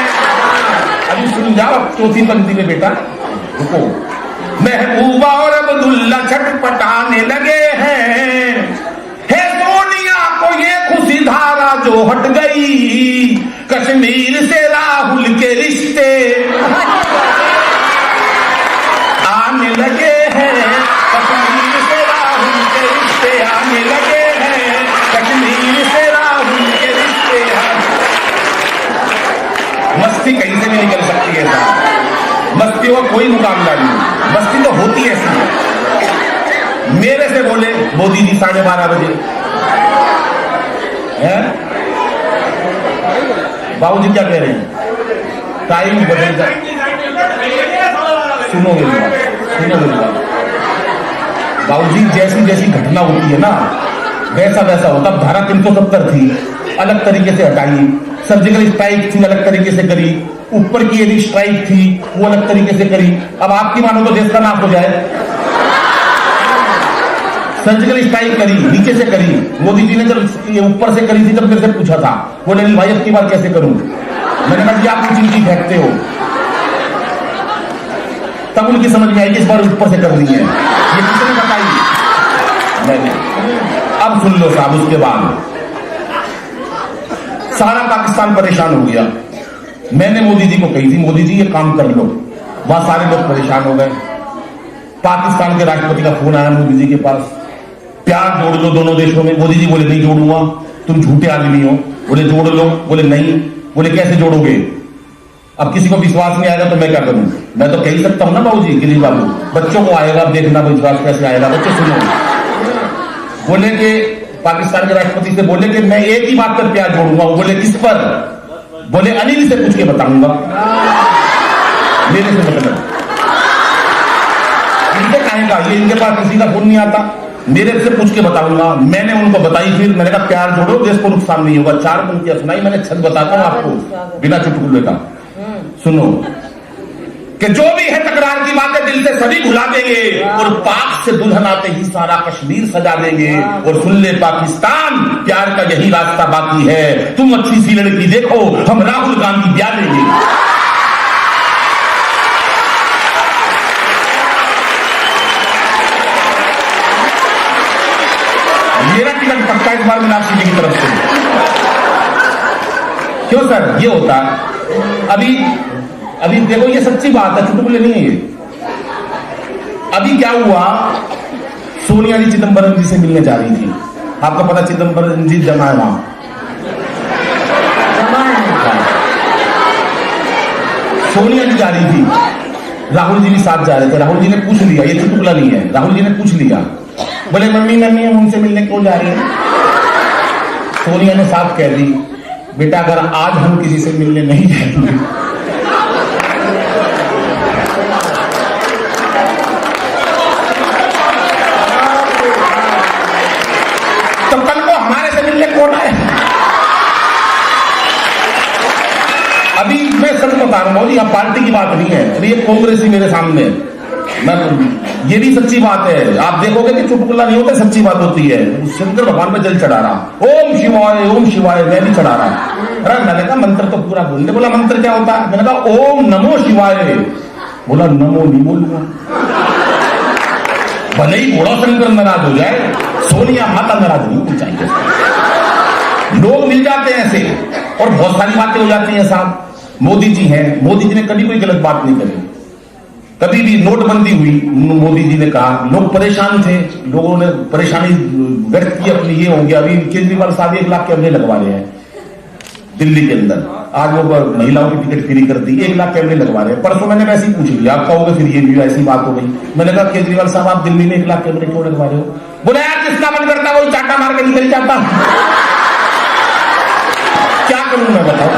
अभी सुन जाओ चौथी पंक्ति में बेटा, रुको। महबूबा और अब्दुल्ला छटपटाने लगे हैं, हे सोनिया को ये खुशी धारा जो हट गई, कश्मीर से राहुल के रिश्ते आने लगे हैं, कश्मीर से राहुल के रिश्ते आने लगे हैं, कश्मीर से राहुल के रिश्ते। मस्ती कहीं से भी निकल सकती है साहब, मस्ती का कोई मुकाबला नहीं, मस्ती तो होती है ऐसी। मेरे से बोले मोदी जी 12:30 बजे है, बाबू जी क्या कह रहे हैं? टाइम बदल जाए, सुनो मेरी बात, सुनो मेरी बात। बाबू जी जैसी जैसी घटना होती है ना वैसा वैसा होता। धारा 370 थी, अलग तरीके से हटाई। सर्जिकल स्ट्राइक थी, अलग तरीके से करी। ऊपर की यदि स्ट्राइक थी वो अलग तरीके से करी। अब आपकी मानो तो देश का नाश हो जाए। सर्जिकल स्ट्राइक करी, नीचे से करी। मोदी जी ने जब ये ऊपर से करी थी तब मेरे से पूछा था, बोले नहीं भाई अब की बार कैसे करूं? मैंने कहा कि आप कुछ चीज फेंकते हो। तब उनकी समझ में आई कि इस बार ऊपर से करनी है। ये किसने बताई? मैंने। अब सुन लो साहब, उसके बाद सारा पाकिस्तान परेशान हो गया। मैंने मोदी जी को कही थी, मोदी जी ये काम कर लो। वहां सारे लोग परेशान हो गए। पाकिस्तान के राष्ट्रपति का फोन आया मोदी जी के पास, प्यार जोड़ लो दोनों देशों में। मोदी जी बोले नहीं जोड़ूंगा, तुम झूठे आदमी हो। बोले जोड़ लो, बोले नहीं। बोले कैसे जोड़ोगे? अब किसी को विश्वास नहीं आएगा तो मैं क्या करूं? मैं तो कह ही सकता हूं ना बाबू जी, गिरीश बाबू, बच्चों को आएगा, देखना विश्वास कैसे आएगा। बच्चे सुनो, बोले कि पाकिस्तान के राष्ट्रपति से बोले कि मैं एक ही बात पर प्यार जोड़ूंगा। वो बोले किस पर? बोले अनिल से पूछ के बताऊंगा, मेरे से मतलब। इनसे कहेगा, ये इनके पास किसी का फोन नहीं आता, मेरे से पूछ के बताऊंगा। मैंने उनको बताई, फिर मैंने कहा प्यार जोड़ो, देश को नुकसान नहीं होगा। 4 पंक्तियां सुनाई मैंने, छंद बताता हूं आपको बिना चुटकुले का। सुनो, कि जो भी है तकरार की बातें दिल से सभी भुला देंगे और पाक से दुल्हन आते ही सारा कश्मीर सजा देंगे। और सुन ले पाकिस्तान, प्यार का यही रास्ता बाकी है, तुम अच्छी सी लड़की देखो, हम राहुल गांधी ब्याह देंगे। मेरा टिकट पक्का इस बार मीनाक्षी जी की तरफ से। क्यों सर ये होता? अभी देखो ये सच्ची बात है, चुटकुले नहीं है ये। अभी क्या हुआ, सोनिया जी चिदंबरम जी से मिलने जा रही थी। आपको पता चिदंबरम जी जमा है वहां, सोनिया जी जा रही थी, राहुल जी भी साथ जा रहे थे। राहुल जी ने पूछ लिया, ये चुटकुला नहीं है, राहुल जी ने पूछ लिया, बोले मम्मी हम उनसे मिलने क्यों जा रही है? सोनिया ने साथ कह दी, बेटा अगर आज हम किसी से मिलने नहीं जाएंगे तो कल को हमारे से मिलने कौन आए? अभी मैं सच बता रहा हूं, अब पार्टी की बात नहीं है, अभी ये कांग्रेस ही मेरे सामने, ये भी सच्ची बात है। आप देखोगे कि चुटकुला नहीं होता, सच्ची बात होती है। शंकर भगवान में जल चढ़ा रहा, ओम शिवाय मैं भी चढ़ा रहा। अरे मैंने कहा मंत्र तो पूरा बोलने, बोला मंत्र क्या होता है? मैंने कहा ओम नमो शिवाय, बोला नमो नहीं बोलूंगा। भले ही घोड़ा शंकर नाराज हो जाए, सोनिया माता नाराज नहीं होनी चाहिए। लोग मिल जाते हैं ऐसे और बहुत सारी बातें हो जाती हैं साहब। मोदी जी हैं, मोदी जी ने कभी कोई गलत बात नहीं करी, कभी भी। नोटबंदी हुई, मोदी जी ने कहा, लोग परेशान थे, लोगों ने परेशानी व्यक्त की अपनी, ये हो गया। अभी केजरीवाल साहब 1 लाख कैमरे लगवा रहे हैं दिल्ली के अंदर, आज वो महिलाओं की टिकट फ्री कर दी, 1 लाख कैमरे लगवा रहे हैं। परसों मैंने वैसे ही पूछ लिया, आप कहोगे फिर ये भी ऐसी बात हो गई। मैंने कहा केजरीवाल साहब आप दिल्ली में 1 लाख कैमरे क्यों लगवा रहे हो? बोले यार जिसका मन करता है वो चाटा मार के निकल जाता। क्या करूं मैं बताओ?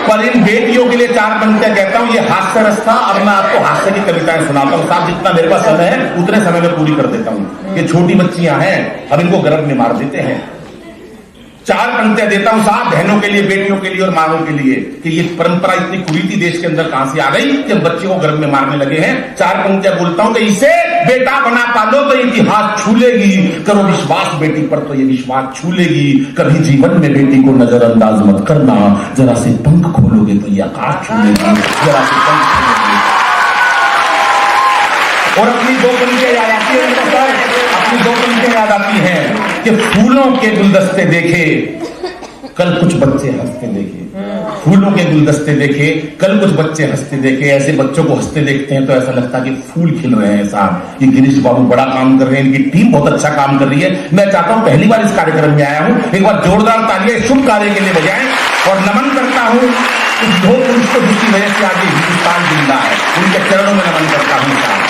पर इन बेटियों के लिए 4 पंक्तियां कहता हूं, ये हास्य रस था। अब मैं आपको हास्य की कविताएं सुनाता हूं साहब, जितना मेरे पास समय है उतने समय में पूरी कर देता हूं। ये छोटी बच्चियां हैं, अब इनको गर्भ में मार देते हैं। 4 पंक्तियां देता हूं साहब, बहनों के लिए, बेटियों के लिए और मांगों के लिए, कि ये परंपरा इतनी कुरीति देश के अंदर कहां से आ गई कि बच्चे को गर्भ में मारने लगे हैं। 4 पंक्तियां बोलता हूं कि इसे बेटा बना पालो तो इतिहास छू लेगी, करो विश्वास बेटी पर तो ये विश्वास छू लेगी। कभी जीवन में बेटी को नजरअंदाज मत करना, जरा से पंख खोलोगे तो ये आकाश छू लेगी, जरा से पंख खोलोगे। और अपनी 2 पंक्तियां याद आती है, अपनी 2 पंक्तियां याद आती हैं कि फूलों के गुलदस्ते देखे कल कुछ बच्चे हंसते देखे, फूलों के गुलदस्ते देखे कल कुछ बच्चे हंसते देखे। ऐसे बच्चों को हंसते देखते हैं तो ऐसा लगता है कि फूल खिल रहे हैं साहब। ये गिरीश बाबू बड़ा काम कर रहे हैं, इनकी टीम बहुत अच्छा काम कर रही है। मैं चाहता हूं पहली बार इस कार्यक्रम में आया हूं, एक बार जोरदार तालियां शुभ कार्य के लिए बजाएं और नमन करता हूं उस 2 पुरुष को जिसकी वजह से आज हिंदुस्तान जिंदा है, उनके चरणों में नमन करता हूं साहब।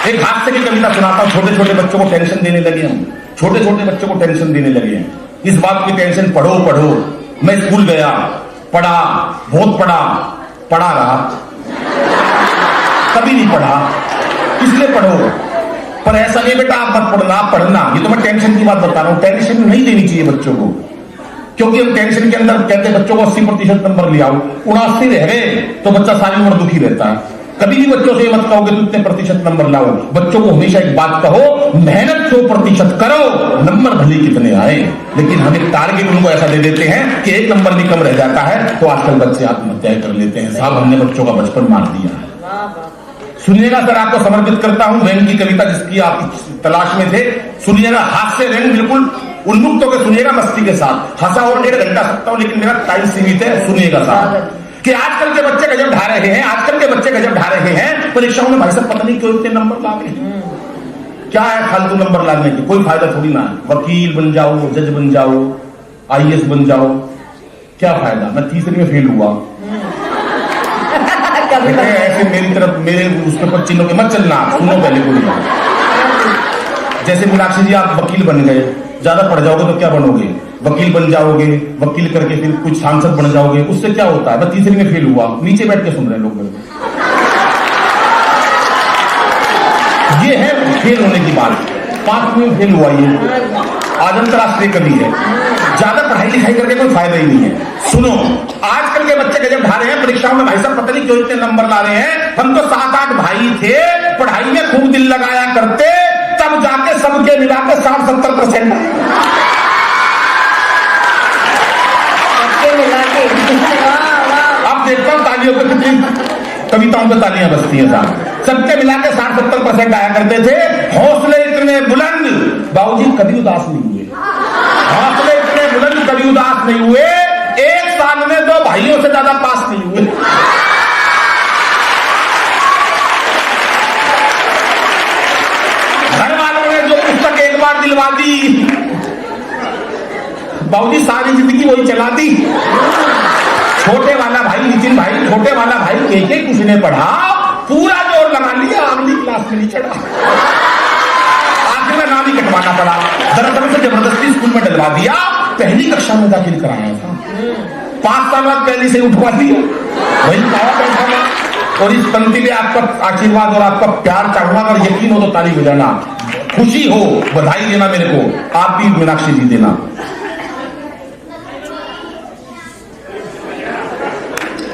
एक हास्य की कविता सुनाता हूं। छोटे छोटे बच्चों को टेंशन देने लगे हम, छोटे छोटे बच्चों को टेंशन देने लगे हैं, इस बात की टेंशन, पढ़ो पढ़ो। मैं स्कूल गया, पढ़ा, बहुत पढ़ा रहा, कभी नहीं पढ़ा, इसलिए पढ़ो। पर ऐसा नहीं बेटा आप मत पढ़ना, आप पढ़ना। ये तो मैं टेंशन की बात बता रहा हूं। टेंशन नहीं देनी चाहिए बच्चों को, क्योंकि हम टेंशन के अंदर कहते हैं बच्चों को 80% नंबर ले आओ, 79 रह गए तो बच्चा सारी उम्र दुखी रहता है। कभी भी बच्चों से मत कहोगे तुम इतने प्रतिशत नंबर लाओ। बच्चों को हमेशा एक बात कहो, मेहनत 100% करो, नंबर भले कितने आए, लेकिन हम एक टारगेट उनको ऐसा दे देते हैं कि 1 नंबर भी कम रह जाता है तो आजकल बच्चे आत्महत्या कर लेते हैं। साहब हमने बच्चों का बचपन मार दिया है। सुनिएगा सर, आपको समर्पित करता हूं रैन की कविता जिसकी आप तलाश में थे। सुनिएगा, हाथ से रैन बिल्कुल उन्मुक्त होकर सुनिएगा, मस्ती के साथ। हंसा और 1.5 घंटा सकता हूं लेकिन मेरा टाइम सीमित है। सुनिएगा साहब कि आजकल के बच्चे गजब ढा रहे हैं, आजकल के बच्चे गजब ढा रहे हैं परीक्षाओं में। भाई साहब पता नहीं क्यों इतने नंबर ला रहे हैं, क्या है फालतू नंबर लाने की, कोई फायदा थोड़ी ना है। वकील बन जाओ, जज बन जाओ, IAS बन जाओ, क्या फायदा। मैं 3री में फेल हुआ। ऐसे मेरी तरफ मेरे उसके ऊपर चिन्हों के मत चलना, सुनो पहले कोई। जैसे मीनाक्षी जी आप वकील बन गए, ज्यादा पढ़ जाओगे तो क्या बनोगे, वकील बन जाओगे, वकील करके फिर कुछ सांसद बन जाओगे, उससे क्या होता है। मैं 3री में फेल हुआ, नीचे बैठ के सुन रहे हैं लोग मेरे। ये है फेल होने की बात। 5वीं में फेल हुआ, ये आज अंतरराष्ट्रीय कवि है। ज्यादा पढ़ाई लिखाई करके कोई फायदा ही नहीं है। सुनो, आजकल के बच्चे गजब ढा रहे हैं परीक्षाओं में, भाई साहब पता नहीं क्यों इतने नंबर ला रहे हैं। हम तो 7-8 भाई थे, पढ़ाई में खूब दिल लगाया करते, तब जाके सबके मिलाकर 60-70% अब देखता हूं तालियों पे कितनी कविताओं पे तालियां बजती हैं साहब। सबके मिलाकर 60-70% आया करते थे। हौसले इतने बुलंद, बाबूजी कभी उदास नहीं हुए। हौसले इतने बुलंद, कभी उदास नहीं हुए। एक साल में 2 भाइयों से ज्यादा पास नहीं हुए। घर वालों ने जो पुस्तक एक बार दिलवा दी, बाबूजी सारी जिंदगी वही चला दी। छोटे वाला भाई नितिन भाई, छोटे वाला भाई के कुछ ने पढ़ा, पूरा जोर लगा लिया, अगली क्लास में नहीं चढ़ा, आखिर में नाम ही कटवाना पड़ा। दरअसल से जबरदस्ती स्कूल में डलवा दिया, पहली कक्षा में दाखिल कराया था, 5 साल बाद पहली से उठवा दिया, वही पाया बैठा था। और इस पंक्ति में आपका आशीर्वाद और आपका प्यार चाहूंगा, अगर यकीन हो तो ताली बजाना, खुशी हो बधाई देना मेरे को, आप भी मीनाक्षी जी देना।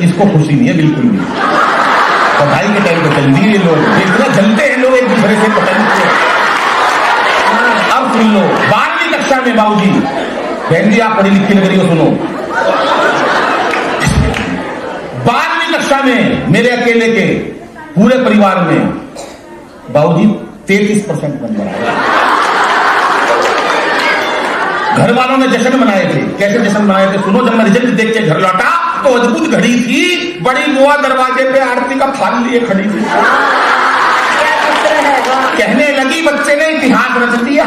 इसको खुशी नहीं है बिल्कुल भी, बधाई के टाइम पे चल दिए लोग, इतना जलते हैं लोग एक दूसरे से, पता नहीं। अब सुन लो, 12वीं कक्षा में बाबूजी, बहन जी आप पढ़ी लिखी लग रही हो, सुनो, 12वीं कक्षा में मेरे अकेले के पूरे परिवार में बाबूजी 33% नंबर आया। घर वालों ने जश्न मनाए थे। कैसे जश्न मनाए थे सुनो, जब मैं रिजल्ट देख के घर लौटा तो अद्भुत घड़ी थी, बड़ी बुआ दरवाजे पे आरती का थाल लिए खड़ी थी, कहने लगी बच्चे ने इतिहास रच दिया।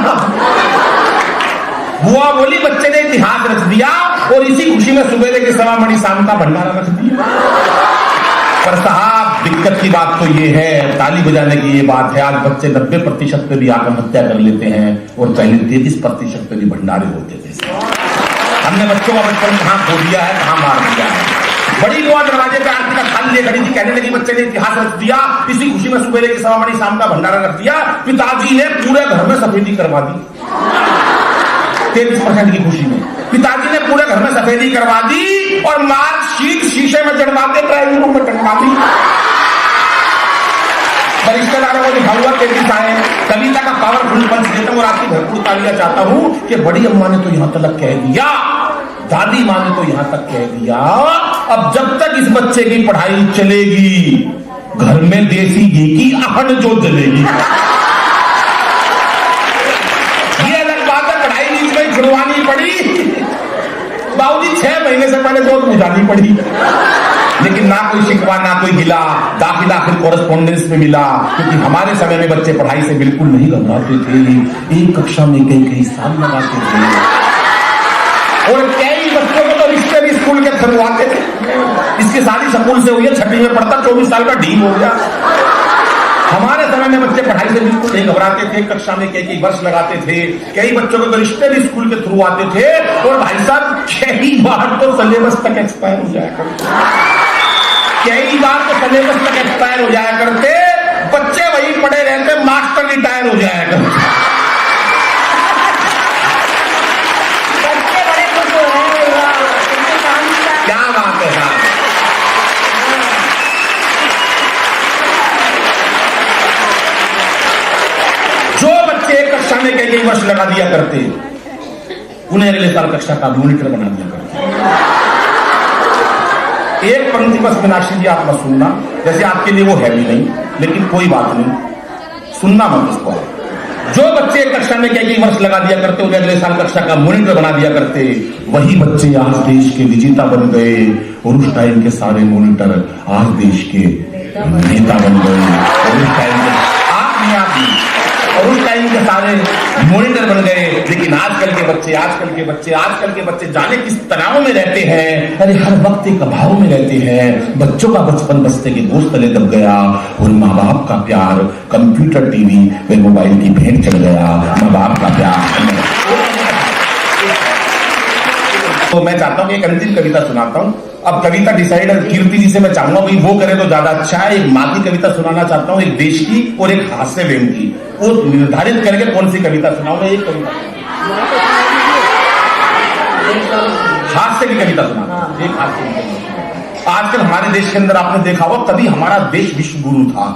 बुआ बोली बच्चे ने इतिहास रच दिया, और इसी खुशी में सुबेरे के सवा मणि शाम का भंडारा रख दिया। पर साहब दिक्कत की बात तो ये है, ताली बजाने की ये बात है, आज बच्चे 90% पे भी आत्महत्या कर लेते हैं, और पहले 33% पे भी भंडारे होते थे। हमने बच्चों का बचपन कहाँ खो दिया है, कहाँ मार दिया है। बड़ी बुआ दरवाजे पे आरती का थाल लिए खड़ी थी, कहने लगी बच्चे ने इतिहास रच दिया, इसी खुशी में सुबेरे के सवा मणि शाम का भंडारा रख दिया। पिताजी ने पूरे घर में सफेदी करवा दी, 33% की खुशी में पिताजी ने पूरे घर में सफेदी करवा दी, और मार्कशीट शीशे में चढ़वाते ड्राइंग रूम में टंगवा दी। रिश्तेदारों को दिखा हुआ 33 आए। कविता का पावरफुल पंच देता हूँ और आपकी भरपूर तालियां चाहता हूं कि बड़ी अम्मा ने तो यहां तक कह दिया, दादी माँ ने तो यहां तक कह दिया, अब जब तक इस बच्चे की पढ़ाई चलेगी, घर में देसी घी की आहट जो जलेगी। ये अलग बात है, पढ़ाई बीच में छुड़वानी पड़ी, बाबूजी 6 महीने से पहले जोत बुझानी पड़ी, लेकिन ना कोई शिकवा ना कोई गिला, दाखिला फिर कॉरेस्पॉन्डेंस में मिला, क्योंकि हमारे समय में बच्चे पढ़ाई से बिल्कुल नहीं घबराते थे, एक कक्षा में कई साल लगाते थे, और कई बच्चों को तो रिश्ते भी स्कूल के थमवाते थे। इसकी शादी स्कूल से हुई है, 6वीं में पढ़ता, 24 साल का ढीम हो गया। हमारे समय में बच्चे पढ़ाई से बिल्कुल नहीं घबराते थे, कक्षा में कई वर्ष लगाते थे, कई बच्चों के तो रिश्ते भी स्कूल के थ्रू आते थे, और भाई साहब कई बार तो सिलेबस तक एक्सपायर हो जाया करते, कई बार तो सिलेबस तक एक्सपायर हो जाया करते, बच्चे वही पढ़े रहते, मास्टर रिटायर हो जाया करते। क्या बात है साहब, जो बच्चे एक कक्षा में कई वर्ष लगा दिया करते, उन्हें अगले साल कक्षा का मॉनिटर बना दिया करते। एक पंक्ति बस मीनाक्षी जी आप मत सुनना, जैसे आपके लिए वो है भी नहीं, लेकिन कोई बात नहीं, सुनना मत इसको। जो बच्चे एक कक्षा में कई वर्ष लगा दिया करते, उन्हें अगले साल कक्षा का मॉनिटर बना दिया करते, वही बच्चे आज देश के विजेता बन गए, और उस टाइम के सारे मॉनिटर आज देश के नेता बन गए, और उस टाइम के और उस टाइम के सारे मॉनिटर बन गए। लेकिन आजकल के बच्चे जाने किस तनाव में रहते हैं, अरे हर वक्त एक अभाव में रहते हैं। बच्चों का बचपन बस्ते के गोश्त तले दब गया, और माँ बाप का प्यार कंप्यूटर टीवी व मोबाइल की भेंट चढ़ गया। माँ बाप का प्यार। तो मैं चाहता हूँ एक अंतिम कविता सुनाता हूँ। अब कविता डिसाइडर कीर्ति जी से मैं चाहूंगा भाई वो करे तो ज्यादा अच्छा है। एक माँ की कविता सुनाना चाहता हूँ, एक देश की और एक हास्य व्यंग की। वो निर्धारित करके कौन सी कविता सुनाऊंगा। एक कविता हास्य की कविता सुना, एक हास्य की कविता। आजकल हमारे देश के अंदर आपने देखा होगा, कभी हमारा देश विश्व गुरु था,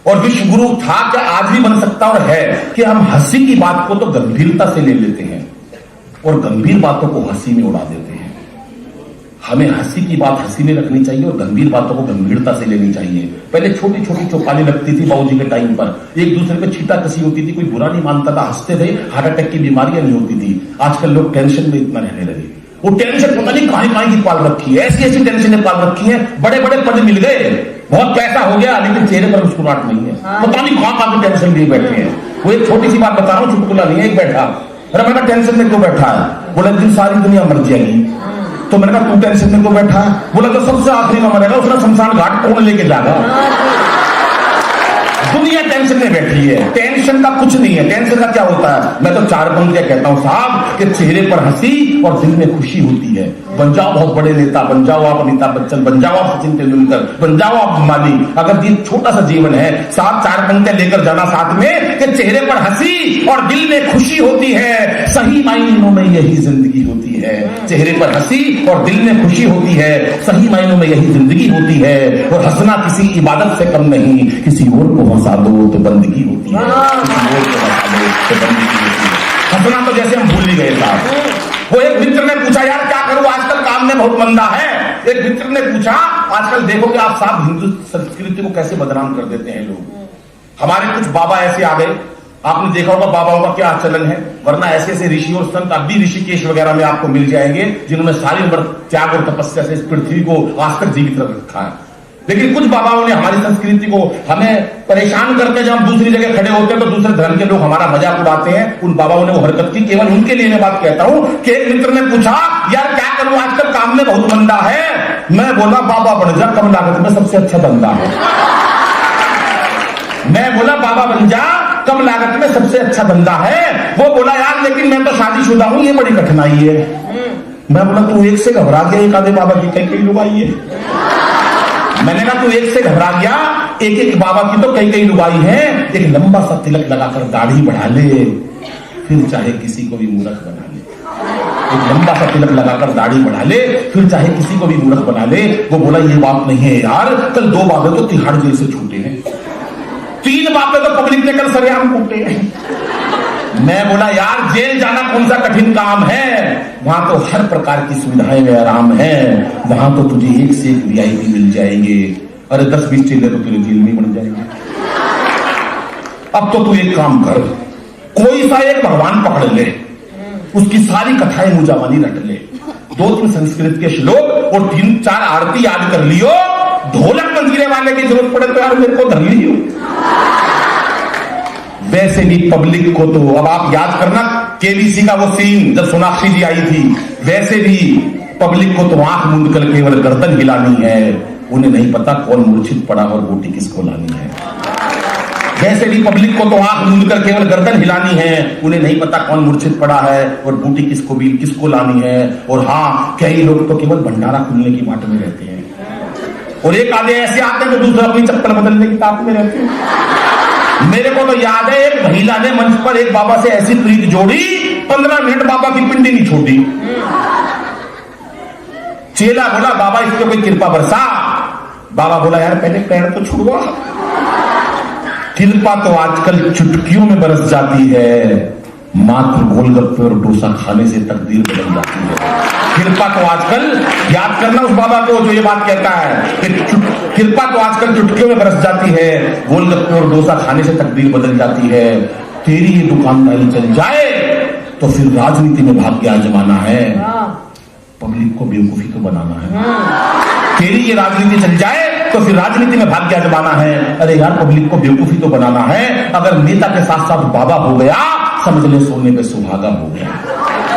और विश्व गुरु था क्या आज भी बन सकता और है कि हम हंसी की बात को तो गंभीरता से ले लेते हैं और गंभीर बातों को हंसी में उड़ा देते हैं। हमें हंसी की बात हंसी में रखनी चाहिए और गंभीर बातों को गंभीरता से लेनी चाहिए। पहले छोटी छोटी चौपाली लगती थी बाबूजी के टाइम पर, एक दूसरे पे छीटा कसी होती थी, कोई बुरा नहीं मानता था, हंसते थे, हार्ट अटैक की बीमारियां नहीं होती थी। आजकल लोग टेंशन में इतना रहने लगे, वो टेंशन पता नहीं कहां की पाल रखी है, ऐसी ऐसी टेंशन पाल रखी है, बड़े बड़े पद मिल गए, बहुत पैसा हो गया, लेकिन चेहरे पर मुस्कुराहट नहीं है, पता नहीं कहां की टेंशन लिए बैठे हैं। वो एक छोटी सी बात बता रहा हूं, चुटकुला नहीं है, एक बैठा, अरे मैंने टेंशन में क्यों बैठा है? बोला दिन सारी दुनिया मर जाएगी। तो मैंने कहा तू टेंशन में क्यों बैठा है? बोला तो सबसे आखिरी में मरेगा, उसने शमशान घाट कौन लेके जाएगा? दुनिया टेंशन में बैठी है। टेंशन का कुछ नहीं है। टेंशन का क्या होता है? मैं तो 4 पंक्तियां कहता हूं साहब कि चेहरे पर हंसी और दिल में खुशी होती है। बन जाओ बहुत बड़े नेता, बन जाओ आप अमिताभ बच्चन, बन जाओ आप सचिन तेंदुलकर, बन जाओ आप माली। अगर ये छोटा सा जीवन है, साथ 4 पंक्तियां लेकर जाना साथ में कि चेहरे पर हंसी और दिल में खुशी होती है, सही मायनों में यही जिंदगी होती है। चेहरे पर हंसी और दिल में खुशी होती है, सही मायनों में यही जिंदगी होती है। और हंसना किसी इबादत से कम नहीं, किसी और को हंसा दो तो बंदगी होती है, किसी और को हंसा दो तो बंदगी होती है। हंसना तो जैसे हम भूल ही गए साहब। वो एक मित्र ने पूछा यार क्या करूं, आजकल काम में बहुत मंदा है। एक मित्र ने पूछा, आजकल देखो कि आप साहब हिंदू संस्कृति को कैसे बदनाम कर देते हैं लोग। हमारे कुछ बाबा ऐसे आ गए, आपने देखा होगा बाबाओं का क्या आचरण है, वरना ऐसे ऐसे ऋषि और संत अब भी ऋषिकेश वगैरह में आपको मिल जाएंगे जिन्होंने सारी उम्र त्याग और तपस्या से इस पृथ्वी को आज तक जीवित रखा है। लेकिन कुछ बाबाओं ने हमारी संस्कृति को हमें परेशान करके जब हम दूसरी जगह खड़े होते हैं तो दूसरे धर्म के लोग हमारा मजाक उड़ाते हैं। उन बाबाओं ने वो हरकत की, केवल उनके लिए मैं बात कहता हूं कि एक मित्र ने पूछा यार क्या करूं, आजकल काम में बहुत मंदा है। मैं बोला बाबा बन जा, कम लागत में सबसे अच्छा धंधा है। मैं बोला बाबा बन जा, कम लागत में सबसे अच्छा धंधा है। वो बोला यार लेकिन मैं तो शादीशुदा हूं, ये बड़ी कठिनाई है। मैं बोला तू एक से घबरा गया, एक आधे बाबा की कई कई लुगाई है। मैंने कहा तू एक से घबरा गया, एक एक बाबा की तो कई कई लुगाई है। एक लंबा सा तिलक लगाकर दाढ़ी बढ़ा ले, फिर चाहे किसी को भी मूर्ख बना ले। एक लंबा सा तिलक लगाकर दाढ़ी बढ़ा ले, फिर चाहे किसी को भी मूर्ख बना ले। वो बोला ये बात नहीं है यार, कल 2 बाबे तो तिहाड़ जेल से छूटे हैं, 3 बाबे तो पब्लिक ने कल सरेआम कूटे हैं। मैं बोला यार जेल जाना कौन सा कठिन काम है, वहां तो हर प्रकार की सुविधाएं में आराम है, वहां तो तुझे एक से एक VIP मिल जाएंगे। अरे 10-20 चेले तो तेरे जेल में बन जाएंगे। अब तो तू एक काम कर, कोई सा एक भगवान पकड़ ले, उसकी सारी कथाएं मुजावानी रट ले, 2-3 संस्कृत के श्लोक और 3-4 आरती याद कर लियो। ढोलक मंजीरे वाले की जरूरत पड़े तो यार मेरे को धर लियो। वैसे भी पब्लिक को तो अब आप याद करना KBC का वो सीन जब सोनाक्षी जी आई थी, वैसे भी पब्लिक को तो आंख मूंद कर केवल गर्दन हिलानी है, उन्हें नहीं पता कौन मूर्छित पड़ा और बूटी किसको लानी है। वैसे भी पब्लिक को तो आंख मूंद कर केवल गर्दन हिलानी है, उन्हें नहीं पता कौन मूर्छित पड़ा है और बूटी किसको लानी है। और हाँ, कई लोग तो केवल भंडारा खुलने की बाट में रहते हैं, और एक आधे ऐसे आते हैं जो दूसरा अपनी चप्पल बदलने की ताक में रहते हैं। मेरे को तो याद है एक महिला ने मंच पर एक बाबा से ऐसी प्रीत जोड़ी, 15 मिनट बाबा की पिंडी नहीं छोड़ी। चेला बोला बाबा इस पे कोई कृपा बरसा। बाबा बोला यार पहले पैर तो छुड़वा। कृपा तो आजकल चुटकियों में बरस जाती है, मात्र गोलगप्पे और डोसा खाने से तकदीर बदल जाती है। कृपा तो आजकल, याद करना उस बाबा को जो ये बात कहता है कि कृपा तो आजकल चुटकियों में बरस जाती है, गोलगप्पे और डोसा खाने से तकदीर बदल जाती है। तेरी ये दुकानदारी चल जाए तो फिर राजनीति में भाग्य आजमाना है, पब्लिक को बेवकूफी तो बनाना है। तेरी ये राजनीति चल जाए तो फिर राजनीति में भाग्य आजमाना है। अरे यार पब्लिक को बेवकूफी तो बनाना है। अगर नेता के साथ साथ बाबा हो गया, समझ ले सोने पे सुहागा हो गया।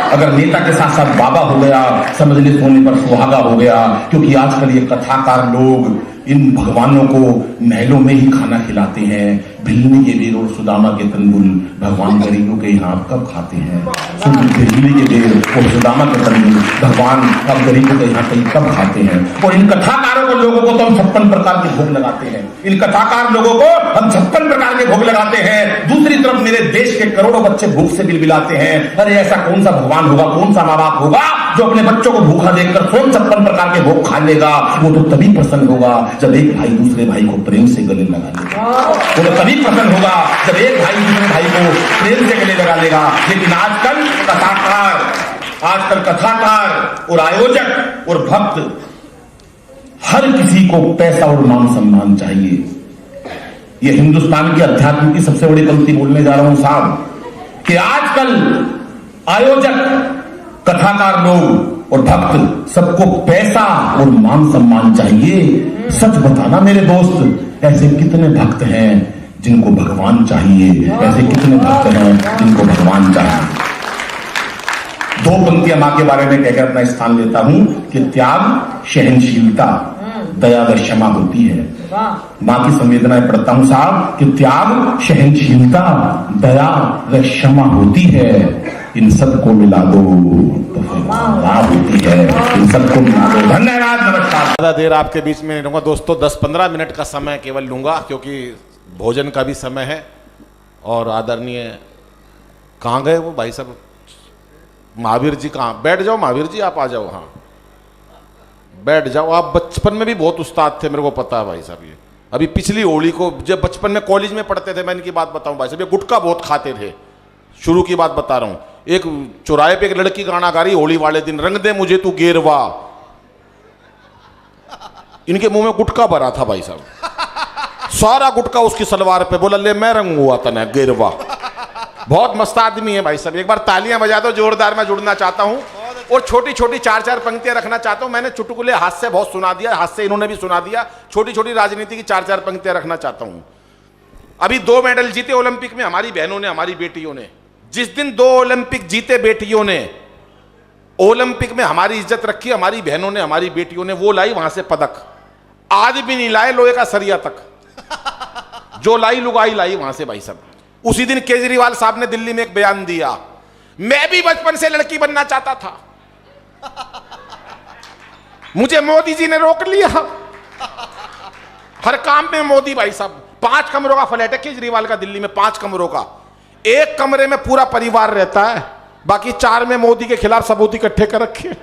अगर नेता के साथ साथ बाबा हो गया, समझ ले सोने पर सुहागा हो गया। क्योंकि आजकल ये कथाकार लोग इन भगवानों को महलों में ही खाना खिलाते हैं। भिल्ली के बेर और सुदामा के तंबुल भगवान गरीबों के यहाँ कब खाते हैं? भिल्ली के बेर और सुदामा के तंबुल भगवान अब गरीबों के यहाँ कहीं कब खाते हैं? और इन कथाकारों को लोगों को तो हम 56 प्रकार के भोग लगाते हैं। इन कथाकार लोगों को हम 56 प्रकार के भोग लगाते हैं, दूसरी तरफ मेरे देश के करोड़ों बच्चे भूख से बिलबिलाते हैं। अरे ऐसा कौन सा भगवान होगा, कौन सा माँ बाप होगा जो अपने बच्चों को भूखा देखकर 56 प्रकार के भोग खा लेगा? वो तो तभी प्रसन्न होगा जब एक भाई दूसरे भाई को प्रेम से गले लगा लेगा। वो तो तभी प्रसन्न होगा जब एक भाई दूसरे भाई को प्रेम से गले लगा लेगा। लेकिन आजकल कथाकार और आयोजक और भक्त, हर किसी को पैसा और मान सम्मान चाहिए। ये हिंदुस्तान के अध्यात्म की सबसे बड़ी पंक्ति बोलने जा रहा हूं साहब, कि आजकल आयोजक, कथाकार लोग और भक्त सबको पैसा और मान सम्मान चाहिए। सच बताना मेरे दोस्त, ऐसे कितने भक्त हैं जिनको भगवान चाहिए? ऐसे कितने भक्त हैं जिनको भगवान चाहिए? दो पंक्तियां मां के बारे में कहकर अपना स्थान लेता हूं कि त्याग, सहनशीलता, दया व क्षमा होती है। मां की संवेदनाएं पढ़ता हूं साहब कि त्याग, सहनशीलता, दया व क्षमा होती है। इन सबको मिला दो तो फिर लाभ होती है। इन सबको मिला दो। धन्यवाद, नमस्कार। ज्यादा देर आपके बीच में नहीं रहूंगा दोस्तों, 10-15 मिनट का समय केवल लूंगा, क्योंकि भोजन का भी समय है। और आदरणीय, कहाँ गए वो भाई साहब? महावीर जी कहाँ? बैठ जाओ महावीर जी, आप आ जाओ। हाँ बैठ जाओ। आप बचपन में भी बहुत उस्ताद थे, मेरे को पता है भाई साहब। ये अभी पिछली होली को, जब बचपन में कॉलेज में पढ़ते थे, मैं इनकी बात बताऊं भाई साहब, ये गुटखा बहुत खाते थे। शुरू की बात बता रहा हूं। एक चौराहे पे एक लड़की गाना गा रही होली वाले दिन, रंग दे मुझे तू गेरवा। इनके मुंह में गुटखा भरा था भाई साहब, सारा गुटखा उसकी सलवार पे। बोला ले मैं रंग हुआ था ना गेरवा। बहुत मस्त आदमी है भाई साहब। एक बार तालियां बजा दो जोरदार। मैं जुड़ना चाहता हूं और छोटी छोटी 4-4 पंक्तियां रखना चाहता हूं। मैंने चुटकुले हाथ से बहुत सुना दिया, हाथ से इन्होंने भी सुना दिया। छोटी छोटी राजनीति की 4-4 पंक्तियां रखना चाहता हूं। अभी 2 मेडल जीते ओलंपिक में हमारी बहनों ने, हमारी बेटियों ने। जिस दिन 2 ओलंपिक जीते बेटियों ने, ओलंपिक में हमारी इज्जत रखी हमारी बहनों ने, हमारी बेटियों ने। वो लाई वहां से पदक, आज भी नहीं लाए लोहे का सरिया तक। जो लाई लुगाई लाई वहां से भाई साहब। उसी दिन केजरीवाल साहब ने दिल्ली में एक बयान दिया, मैं भी बचपन से लड़की बनना चाहता था, मुझे मोदी जी ने रोक लिया। हर काम में मोदी भाई साहब। 5 कमरों का फ्लैट है केजरीवाल का दिल्ली में, 5 कमरों का। एक कमरे में पूरा परिवार रहता है, बाकी 4 में मोदी के खिलाफ सबूत इकट्ठे कर रखे हैं।